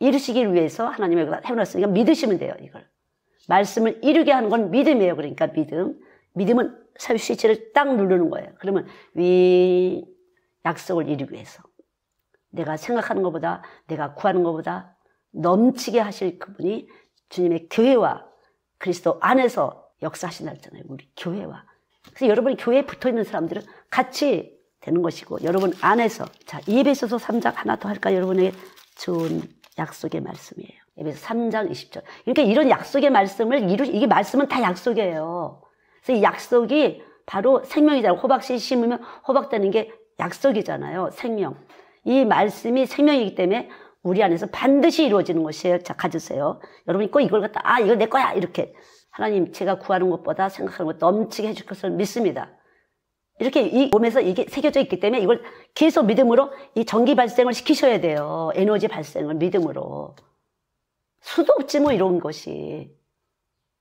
이루시기 위해서 하나님의 해놨으니까 믿으시면 돼요, 이걸. 말씀을 이루게 하는 건 믿음이에요. 그러니까 믿음. 믿음은 스위치를 딱 누르는 거예요. 그러면 약속을 이루기 위해서. 내가 생각하는 것보다, 내가 구하는 것보다 넘치게 하실 그분이 주님의 교회와 그리스도 안에서 역사하신다 했잖아요. 우리 교회와. 그래서 여러분이 교회에 붙어 있는 사람들은 같이 되는 것이고, 여러분 안에서, 자, 에베소서 3장 하나 더 할까? 여러분에게 좋은 약속의 말씀이에요. 에베소 3장 20절. 그러니까 이런 약속의 말씀을 이게 말씀은 다 약속이에요. 그래서 이 약속이 바로 생명이잖아요. 호박씨 심으면 호박되는 게 약속이잖아요. 생명. 이 말씀이 생명이기 때문에 우리 안에서 반드시 이루어지는 것이에요. 자, 가지세요. 여러분이 꼭 이걸 갖다, 이거 내 거야! 이렇게. 하나님, 제가 구하는 것보다 생각하는 것 넘치게 해줄 것을 믿습니다. 이렇게 이 몸에서 이게 새겨져 있기 때문에 이걸 계속 믿음으로 이 전기 발생을 시키셔야 돼요. 에너지 발생을 믿음으로. 수도 없지 뭐 이런 것이.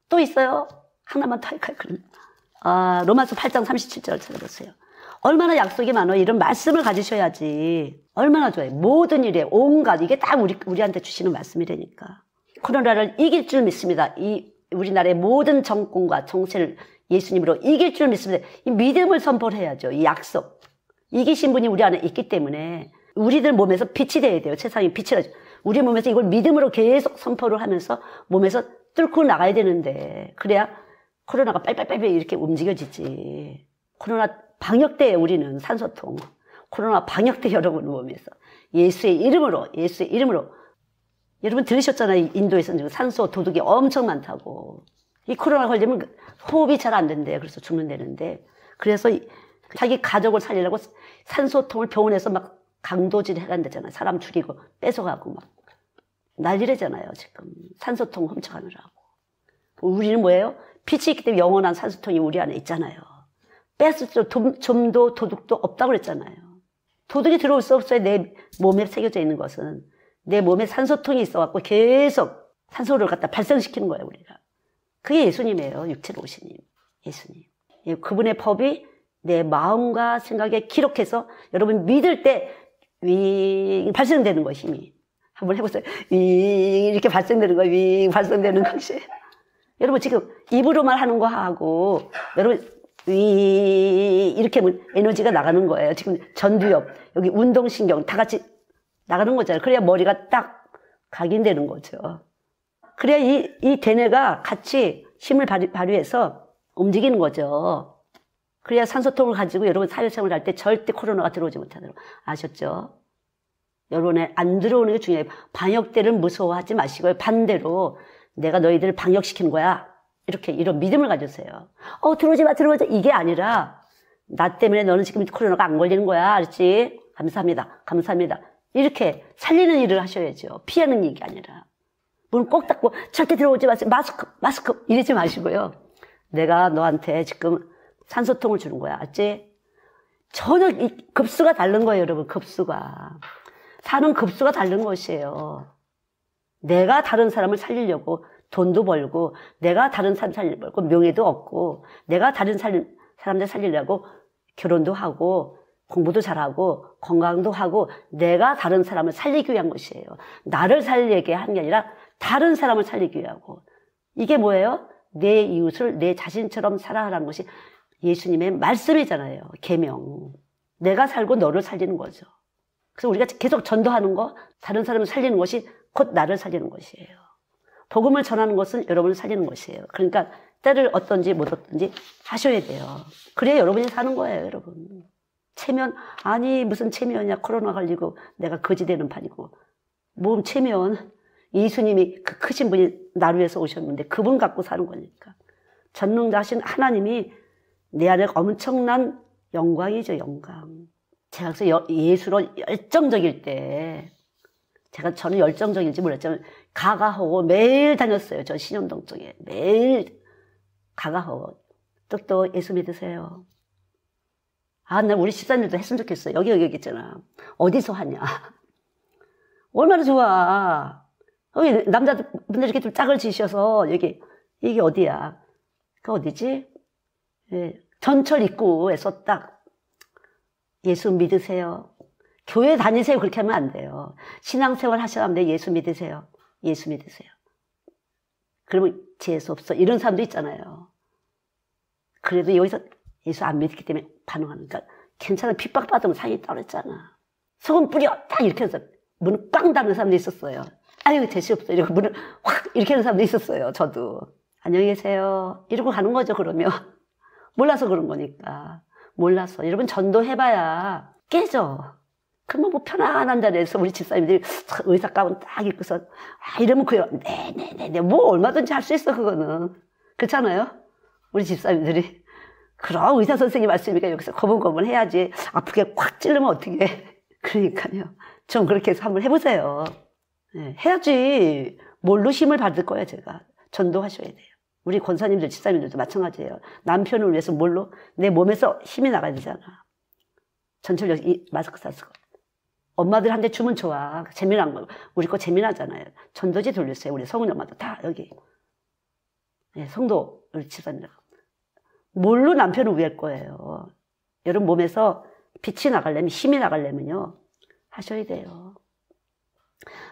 또 있어요? 하나만 더 할까요? 로마서 8장 37절 찾아보세요. 얼마나 약속이 많아요. 이런 말씀을 가지셔야지. 얼마나 좋아요. 모든 일에 온갖 이게 딱 우리한테 주시는 말씀이라니까. 코로나를 이길 줄 믿습니다. 이 우리나라의 모든 정권과 정세를 예수님으로 이길 줄 믿습니다. 이 믿음을 선포를 해야죠. 이 약속. 이기신 분이 우리 안에 있기 때문에 우리들 몸에서 빛이 돼야 돼요. 세상에 빛이 나죠. 우리 몸에서 이걸 믿음으로 계속 선포를 하면서 몸에서 뚫고 나가야 되는데 그래야 코로나가 빨빨빨빨 이렇게 움직여지지. 코로나 방역대에 우리는 산소통. 코로나 방역대 여러분 몸에서. 예수의 이름으로. 여러분 들으셨잖아요. 인도에서는 산소 도둑이 엄청 많다고. 이 코로나 걸리면 호흡이 잘 안 된대. 그래서 죽는다는데. 그래서 자기 가족을 살리려고 산소통을 병원에서 막 강도질 해간다잖아요. 사람 죽이고 뺏어가고 막. 난리래잖아요. 지금. 산소통 훔쳐가느라고. 우리는 뭐예요? 빛이 있기 때문에 영원한 산소통이 우리 안에 있잖아요. 뺏을 좀도 도둑도 없다고 그랬잖아요. 도둑이 들어올 수 없어요. 내 몸에 새겨져 있는 것은. 내 몸에 산소통이 있어갖고 계속 산소를 갖다 발생시키는 거예요, 우리가. 그게 예수님이에요. 육체로 오신 님. 예수님. 그분의 법이 내 마음과 생각에 기록해서 여러분 믿을 때 발생되는 거예요, 힘이. 한번 해보세요. 이렇게 발생되는 거예요. 발생되는 것이. 여러분 지금 입으로만 하는 거 하고 여러분 이렇게 에너지가 나가는 거예요. 지금 전두엽, 여기 운동신경 다 같이 나가는 거잖아요. 그래야 머리가 딱 각인되는 거죠. 그래야 이 대뇌가 같이 힘을 발휘해서 움직이는 거죠. 그래야 산소통을 가지고 여러분 사회생활을 할 때 절대 코로나가 들어오지 못하도록. 아셨죠? 여러분의 안 들어오는 게 중요해요. 방역대를 무서워하지 마시고요. 반대로 내가 너희들을 방역시키는 거야. 이런 믿음을 가져주세요. 들어오지 마. 이게 아니라 나 때문에 너는 지금 코로나가 안 걸리는 거야. 알았지? 감사합니다. 이렇게 살리는 일을 하셔야죠. 피하는 얘기 아니라. 문 꼭 닫고 절대 들어오지 마세요. 마스크 이러지 마시고요. 내가 너한테 지금 산소통을 주는 거야. 알지? 전혀 급수가 다른 거예요, 여러분. 급수가. 사는 급수가 다른 것이에요. 내가 다른 사람을 살리려고 돈도 벌고, 내가 다른 사람 살리려고 명예도 얻고, 내가 다른 사람들 살리려고 결혼도 하고, 공부도 잘하고, 건강도 하고, 내가 다른 사람을 살리기 위한 것이에요. 나를 살리게 하는 게 아니라 다른 사람을 살리기 위하고. 이게 뭐예요? 내 이웃을 내 자신처럼 살아가라는 것이 예수님의 말씀이잖아요. 계명. 내가 살고 너를 살리는 거죠. 그래서 우리가 계속 전도하는 거, 다른 사람을 살리는 것이 곧 나를 살리는 것이에요. 복음을 전하는 것은 여러분을 살리는 것이에요. 그러니까 때를 어떤지 못 어떤지 하셔야 돼요. 그래야 여러분이 사는 거예요, 여러분. 체면, 아니 무슨 체면이야. 코로나 걸리고 내가 거지 되는 판이고. 몸 체면, 예수님이 그 크신 분이 나를 위해서 오셨는데 그분 갖고 사는 거니까. 전능자신 하나님이 내 안에 엄청난 영광이죠, 영광. 제가 그래서 예수로 열정적일 때, 저는 열정적인지 몰랐지만, 가가하고 매일 다녔어요. 저 신현동 쪽에. 매일 가가하고. 또 예수 믿으세요. 나 우리 집사님도 했으면 좋겠어요. 여기 있잖아. 어디서 하냐. 얼마나 좋아. 여기 남자분들 이렇게 좀 짝을 지셔서, 이게 어디야. 그 어디지? 예, 전철 입구에서 딱, 예수 믿으세요. 교회 다니세요. 그렇게 하면 안 돼요. 신앙생활 하셔야 하는데 예수 믿으세요. 예수 믿으세요. 그러면 재수 없어. 이런 사람도 있잖아요. 그래도 여기서 예수 안 믿기 때문에 반응하니까 괜찮아. 핍박받으면 상이 떨어졌잖아. 소금 뿌려. 딱 이렇게 해서 문을 꽝 닫는 사람도 있었어요. 아유, 재수 없어. 이러고 문을 확 이렇게 하는 사람도 있었어요. 저도. 안녕히 계세요. 이러고 가는 거죠, 그러면. 몰라서 그런 거니까. 몰라서. 여러분 전도해봐야 깨져. 그러면 뭐 편안한 자리에서 우리 집사님들이 의사 가운 딱 입고서 이러면 네네네네 뭐 얼마든지 할 수 있어 그거는. 그렇잖아요? 우리 집사님들이. 그럼 의사 선생님 말씀이니까 여기서 거분거분 해야지. 아프게 콱 찌르면 어떻게 해. 그러니까요. 좀 그렇게 해서 한번 해보세요. 네, 해야지. 뭘로 힘을 받을 거야 제가. 전도하셔야 돼요. 우리 권사님들, 집사님들도 마찬가지예요. 남편을 위해서 뭘로? 내 몸에서 힘이 나가야 되잖아. 전철역 마스크 쓰고. 엄마들한테 주면 좋아. 재미난 거. 우리 거 재미나잖아요. 전도지 돌렸어요. 우리 성은 엄마도 다 여기. 네, 성도 우리 집사님. 뭘로 남편을 위할 거예요. 여러분 몸에서 빛이 나가려면, 힘이 나가려면요. 하셔야 돼요.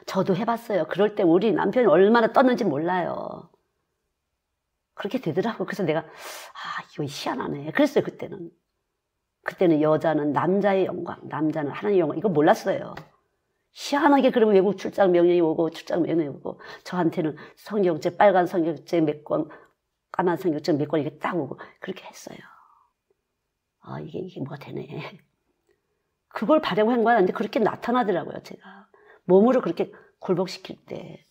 저도 해봤어요. 그럴 때 우리 남편이 얼마나 떴는지 몰라요. 그렇게 되더라고. 그래서 내가 이거 희한하네. 그랬어요 그때는. 그때는 여자는 남자의 영광, 남자는 하나님의 영광 이거 몰랐어요. 희한하게 그러면 외국 출장 명령이 오고 출장 명령이 오고 저한테는 성경책, 빨간 성경책 몇 권, 까만 성경책 몇 권 이렇게 딱 오고 그렇게 했어요. 이게 뭐가 되네. 그걸 바라고 한 건 아닌데 그렇게 나타나더라고요 제가. 몸으로 그렇게 굴복시킬 때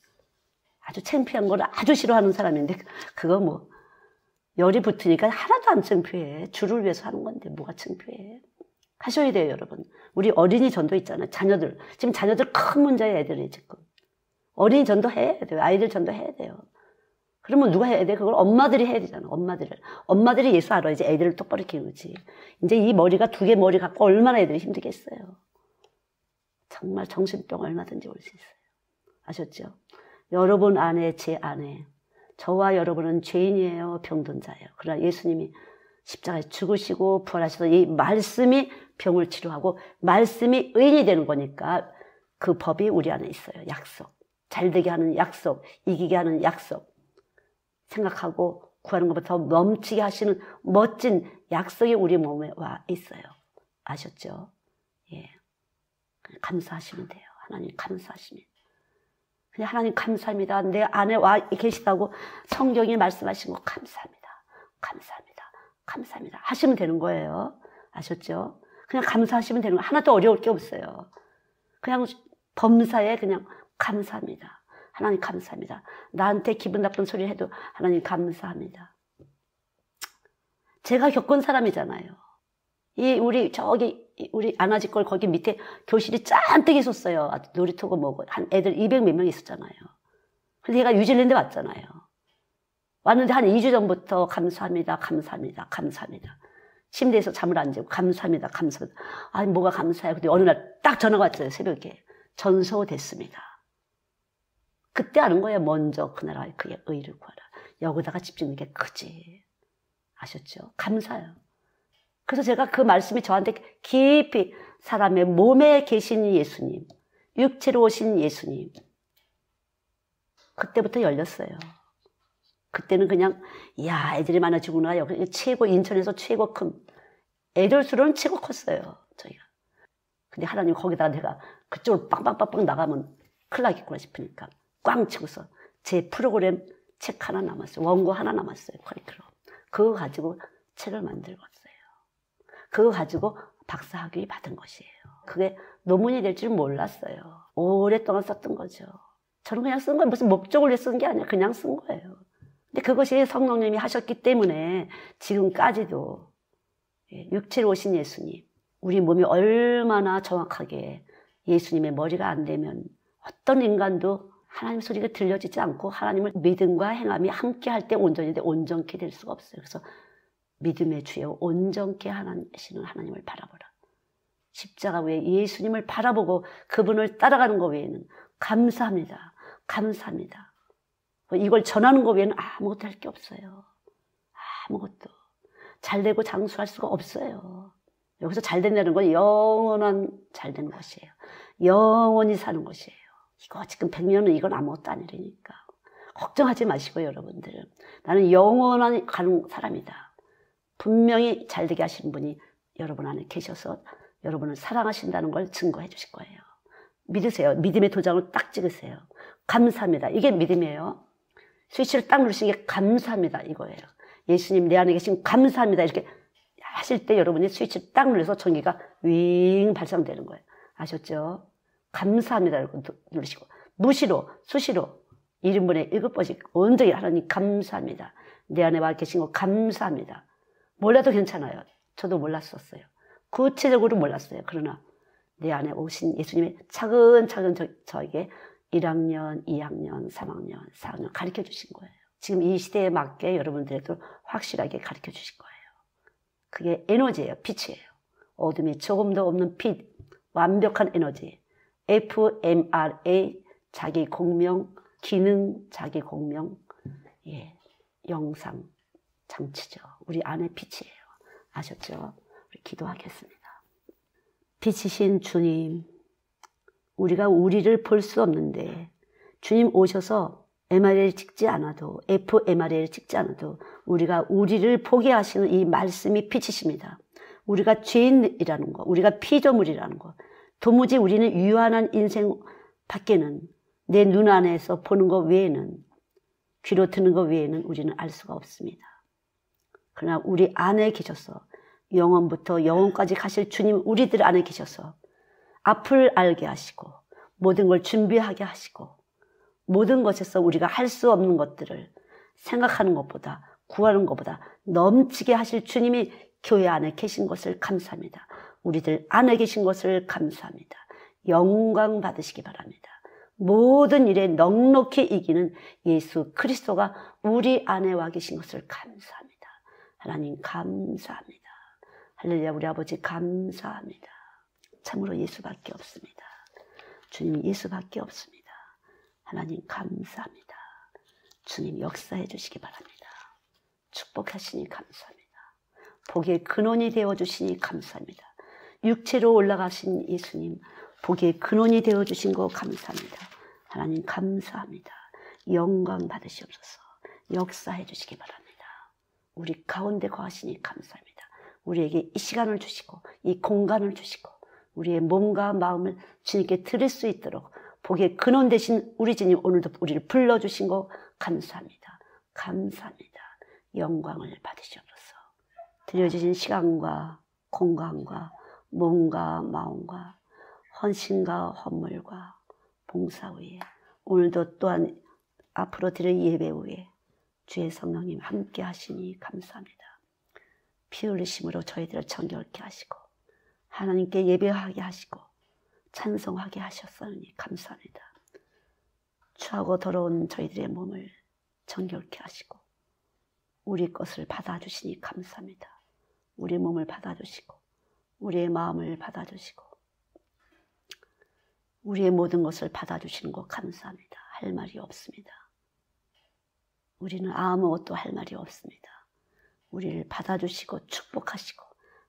아주 창피한 걸 아주 싫어하는 사람인데 그거 뭐 열이 붙으니까 하나도 안 창피해. 주를 위해서 하는 건데 뭐가 창피해. 하셔야 돼요 여러분. 우리 어린이 전도 있잖아요. 자녀들. 지금 자녀들 큰 문제예요 애들이 지금. 어린이 전도 해야 돼요. 아이들 전도 해야 돼요. 그러면 누가 해야 돼? 그걸 엄마들이 해야 되잖아. 엄마들이 예수 알아야지 애들을 똑바로 키우지. 이제 이 머리가 두 개 머리 갖고 얼마나 애들이 힘들겠어요. 정말 정신병 얼마든지 올 수 있어요. 아셨죠? 여러분 안에 제 안에 저와 여러분은 죄인이에요. 병든 자예요. 그러나 예수님이 십자가에 죽으시고 부활하셔서 이 말씀이 병을 치료하고 말씀이 의인이 되는 거니까 그 법이 우리 안에 있어요. 약속. 잘되게 하는 약속. 이기게 하는 약속. 생각하고 구하는 것보다 더 넘치게 하시는 멋진 약속이 우리 몸에 와 있어요. 아셨죠? 예. 감사하시면 돼요. 하나님 감사하시면. 그냥 하나님 감사합니다. 내 안에 와 계시다고 성경이 말씀하신 거 감사합니다. 감사합니다. 감사합니다. 하시면 되는 거예요. 아셨죠? 그냥 감사하시면 되는 거. 하나도 어려울 게 없어요. 그냥 범사에 그냥 감사합니다. 하나님 감사합니다. 나한테 기분 나쁜 소리 해도 하나님 감사합니다. 제가 겪은 사람이잖아요. 우리 안아지걸 거기 밑에 교실이 잔뜩 있었어요. 놀이터고 뭐고. 한 애들 200 몇 명 있었잖아요. 그래서 얘가 뉴질랜드 왔잖아요. 왔는데 한 2주 전부터 감사합니다. 감사합니다. 감사합니다. 침대에서 잠을 안 자고 감사합니다. 감사합니다. 뭐가 감사해요. 근데 어느 날 딱 전화가 왔어요. 새벽에. 전소됐습니다. 그때 아는 거예요. 먼저 그 나라의 그의 의를 구하라. 여기다가 집중하는 게 크지. 아셨죠? 감사해요. 그래서 제가 그 말씀이 저한테 깊이 사람의 몸에 계신 예수님, 육체로 오신 예수님. 그때부터 열렸어요. 그때는 그냥 애들이 많아지구나. 여기 최고 인천에서 최고 큰 애들 수로는 최고 컸어요. 저희가. 근데 하나님 거기다가 내가 그쪽으로 빵빵빵빵 나가면 큰일 나겠구나 싶으니까 꽝 치고서 제 프로그램 책 하나 남았어요. 원고 하나 남았어요. 커리큘럼. 그거 가지고 책을 만들고 왔어요. 그거 가지고 박사학위 받은 것이에요. 그게 논문이 될 줄 몰랐어요. 오랫동안 썼던 거죠. 저는 그냥 쓴 거예요. 무슨 목적을 위해 쓴 게 아니라 그냥 쓴 거예요. 근데 그것이 성령님이 하셨기 때문에 지금까지도 육체로 오신 예수님, 우리 몸이 얼마나 정확하게 예수님의 머리가 안 되면 어떤 인간도 하나님 소리가 들려지지 않고 하나님을 믿음과 행함이 함께 할 때 온전케 될 수가 없어요. 그래서 믿음의 주에 온전케 하시는 하나님을 바라보라. 십자가 위에 예수님을 바라보고 그분을 따라가는 것 외에는 감사합니다. 감사합니다. 이걸 전하는 것 외에는 아무것도 할 게 없어요. 아무것도. 잘되고 장수할 수가 없어요. 여기서 잘 된다는 건 영원한 잘 되는 것이에요. 영원히 사는 것이에요. 이거 지금 100년은 이건 아무것도 아니라니까. 걱정하지 마시고 여러분들은. 나는 영원한 가는 사람이다. 분명히 잘되게 하신 분이 여러분 안에 계셔서 여러분을 사랑하신다는 걸 증거해 주실 거예요. 믿으세요. 믿음의 도장을 딱 찍으세요. 감사합니다. 이게 믿음이에요. 스위치를 딱 누르시는 게 감사합니다. 이거예요. 예수님 내 안에 계신 감사합니다. 이렇게 하실 때 여러분이 스위치를 딱 눌러서 전기가 윙 발산되는 거예요. 아셨죠? 감사합니다라고 누르시고, 무시로, 수시로 1인분에 7번씩 온전히 하나님 감사합니다. 내 안에 와 계신 거 감사합니다. 몰라도 괜찮아요. 저도 몰랐었어요. 구체적으로 몰랐어요. 그러나 내 안에 오신 예수님이 차근차근 저에게 1학년, 2학년, 3학년, 4학년 가르쳐 주신 거예요. 지금 이 시대에 맞게 여러분들에도 확실하게 가르쳐 주신 거예요. 그게 에너지예요. 빛이에요. 어둠이 조금도 없는 빛, 완벽한 에너지. FMRA, 자기 공명, 기능, 자기 공명, 예, 영상 장치죠. 우리 안에 빛이에요. 아셨죠? 우리 기도하겠습니다. 빛이신 주님, 우리가 우리를 볼 수 없는데 주님 오셔서 MRI를 찍지 않아도, fMRI를 찍지 않아도 우리가 우리를 보게 하시는 이 말씀이 빛이십니다. 우리가 죄인이라는 거, 우리가 피조물이라는 거, 도무지 우리는 유한한 인생 밖에는 내 눈 안에서 보는 것 외에는, 귀로 듣는 것 외에는 우리는 알 수가 없습니다. 그러나 우리 안에 계셔서 영원부터 영원까지 가실 주님, 우리들 안에 계셔서 앞을 알게 하시고 모든 걸 준비하게 하시고 모든 것에서 우리가 할 수 없는 것들을 생각하는 것보다, 구하는 것보다 넘치게 하실 주님이 교회 안에 계신 것을 감사합니다. 우리들 안에 계신 것을 감사합니다. 영광 받으시기 바랍니다. 모든 일에 넉넉히 이기는 예수 그리스도가 우리 안에 와 계신 것을 감사합니다. 하나님 감사합니다. 할렐루야. 우리 아버지 감사합니다. 참으로 예수밖에 없습니다. 주님 예수밖에 없습니다. 하나님 감사합니다. 주님 역사해 주시기 바랍니다. 축복하시니 감사합니다. 복의 근원이 되어주시니 감사합니다. 육체로 올라가신 예수님, 복의 근원이 되어주신 거 감사합니다. 하나님 감사합니다. 영광 받으시옵소서. 역사해 주시기 바랍니다. 우리 가운데 거하시니 감사합니다. 우리에게 이 시간을 주시고 이 공간을 주시고 우리의 몸과 마음을 주님께 드릴 수 있도록 복의 근원 되신 우리 주님, 오늘도 우리를 불러주신 거 감사합니다. 감사합니다. 영광을 받으시옵소서. 드려주신 시간과 공간과 몸과 마음과 헌신과 헌물과 봉사 위에 오늘도 또한 앞으로 드릴 예배 위에 주의 성령님 함께 하시니 감사합니다. 피 흘리심으로 저희들을 정결케 하시고 하나님께 예배하게 하시고 찬송하게 하셨으니 감사합니다. 추하고 더러운 저희들의 몸을 정결케 하시고 우리 것을 받아주시니 감사합니다. 우리 몸을 받아주시고 우리의 마음을 받아주시고 우리의 모든 것을 받아주시는 것 감사합니다. 할 말이 없습니다. 우리는 아무것도 할 말이 없습니다. 우리를 받아주시고 축복하시고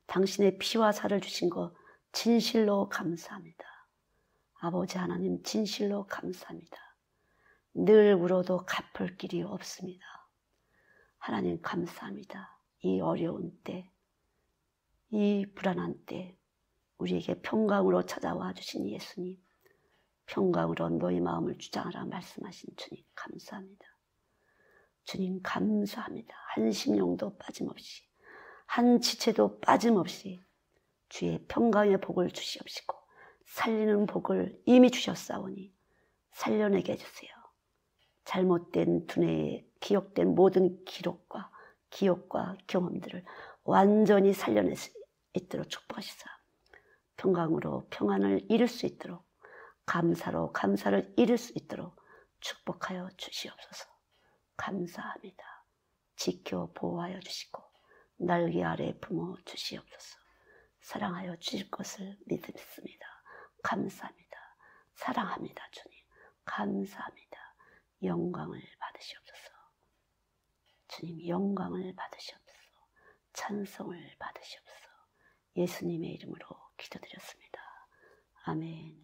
당신의 피와 살을 주신 것 진실로 감사합니다. 아버지 하나님 진실로 감사합니다. 늘 울어도 갚을 길이 없습니다. 하나님 감사합니다. 이 어려운 때, 이 불안한 때 우리에게 평강으로 찾아와 주신 예수님, 평강으로 너희 마음을 주장하라 말씀하신 주님 감사합니다. 주님 감사합니다. 한 심령도 빠짐없이, 한 지체도 빠짐없이 주의 평강의 복을 주시옵시고 살리는 복을 이미 주셨사오니 살려내게 해주세요. 잘못된 두뇌에 기억된 모든 기록과 기억과 경험들을 완전히 살려낼 수 있도록 축복하시사 평강으로 평안을 이룰 수 있도록 감사로 감사를 이룰 수 있도록 축복하여 주시옵소서. 감사합니다. 지켜 보호하여 주시고 날개 아래 품어 주시옵소서. 사랑하여 주실 것을 믿습니다. 감사합니다. 사랑합니다. 주님 감사합니다. 영광을 받으시옵소서. 주님 영광을 받으시옵소서. 찬송을 받으시옵소서. 예수님의 이름으로 기도드렸습니다. 아멘.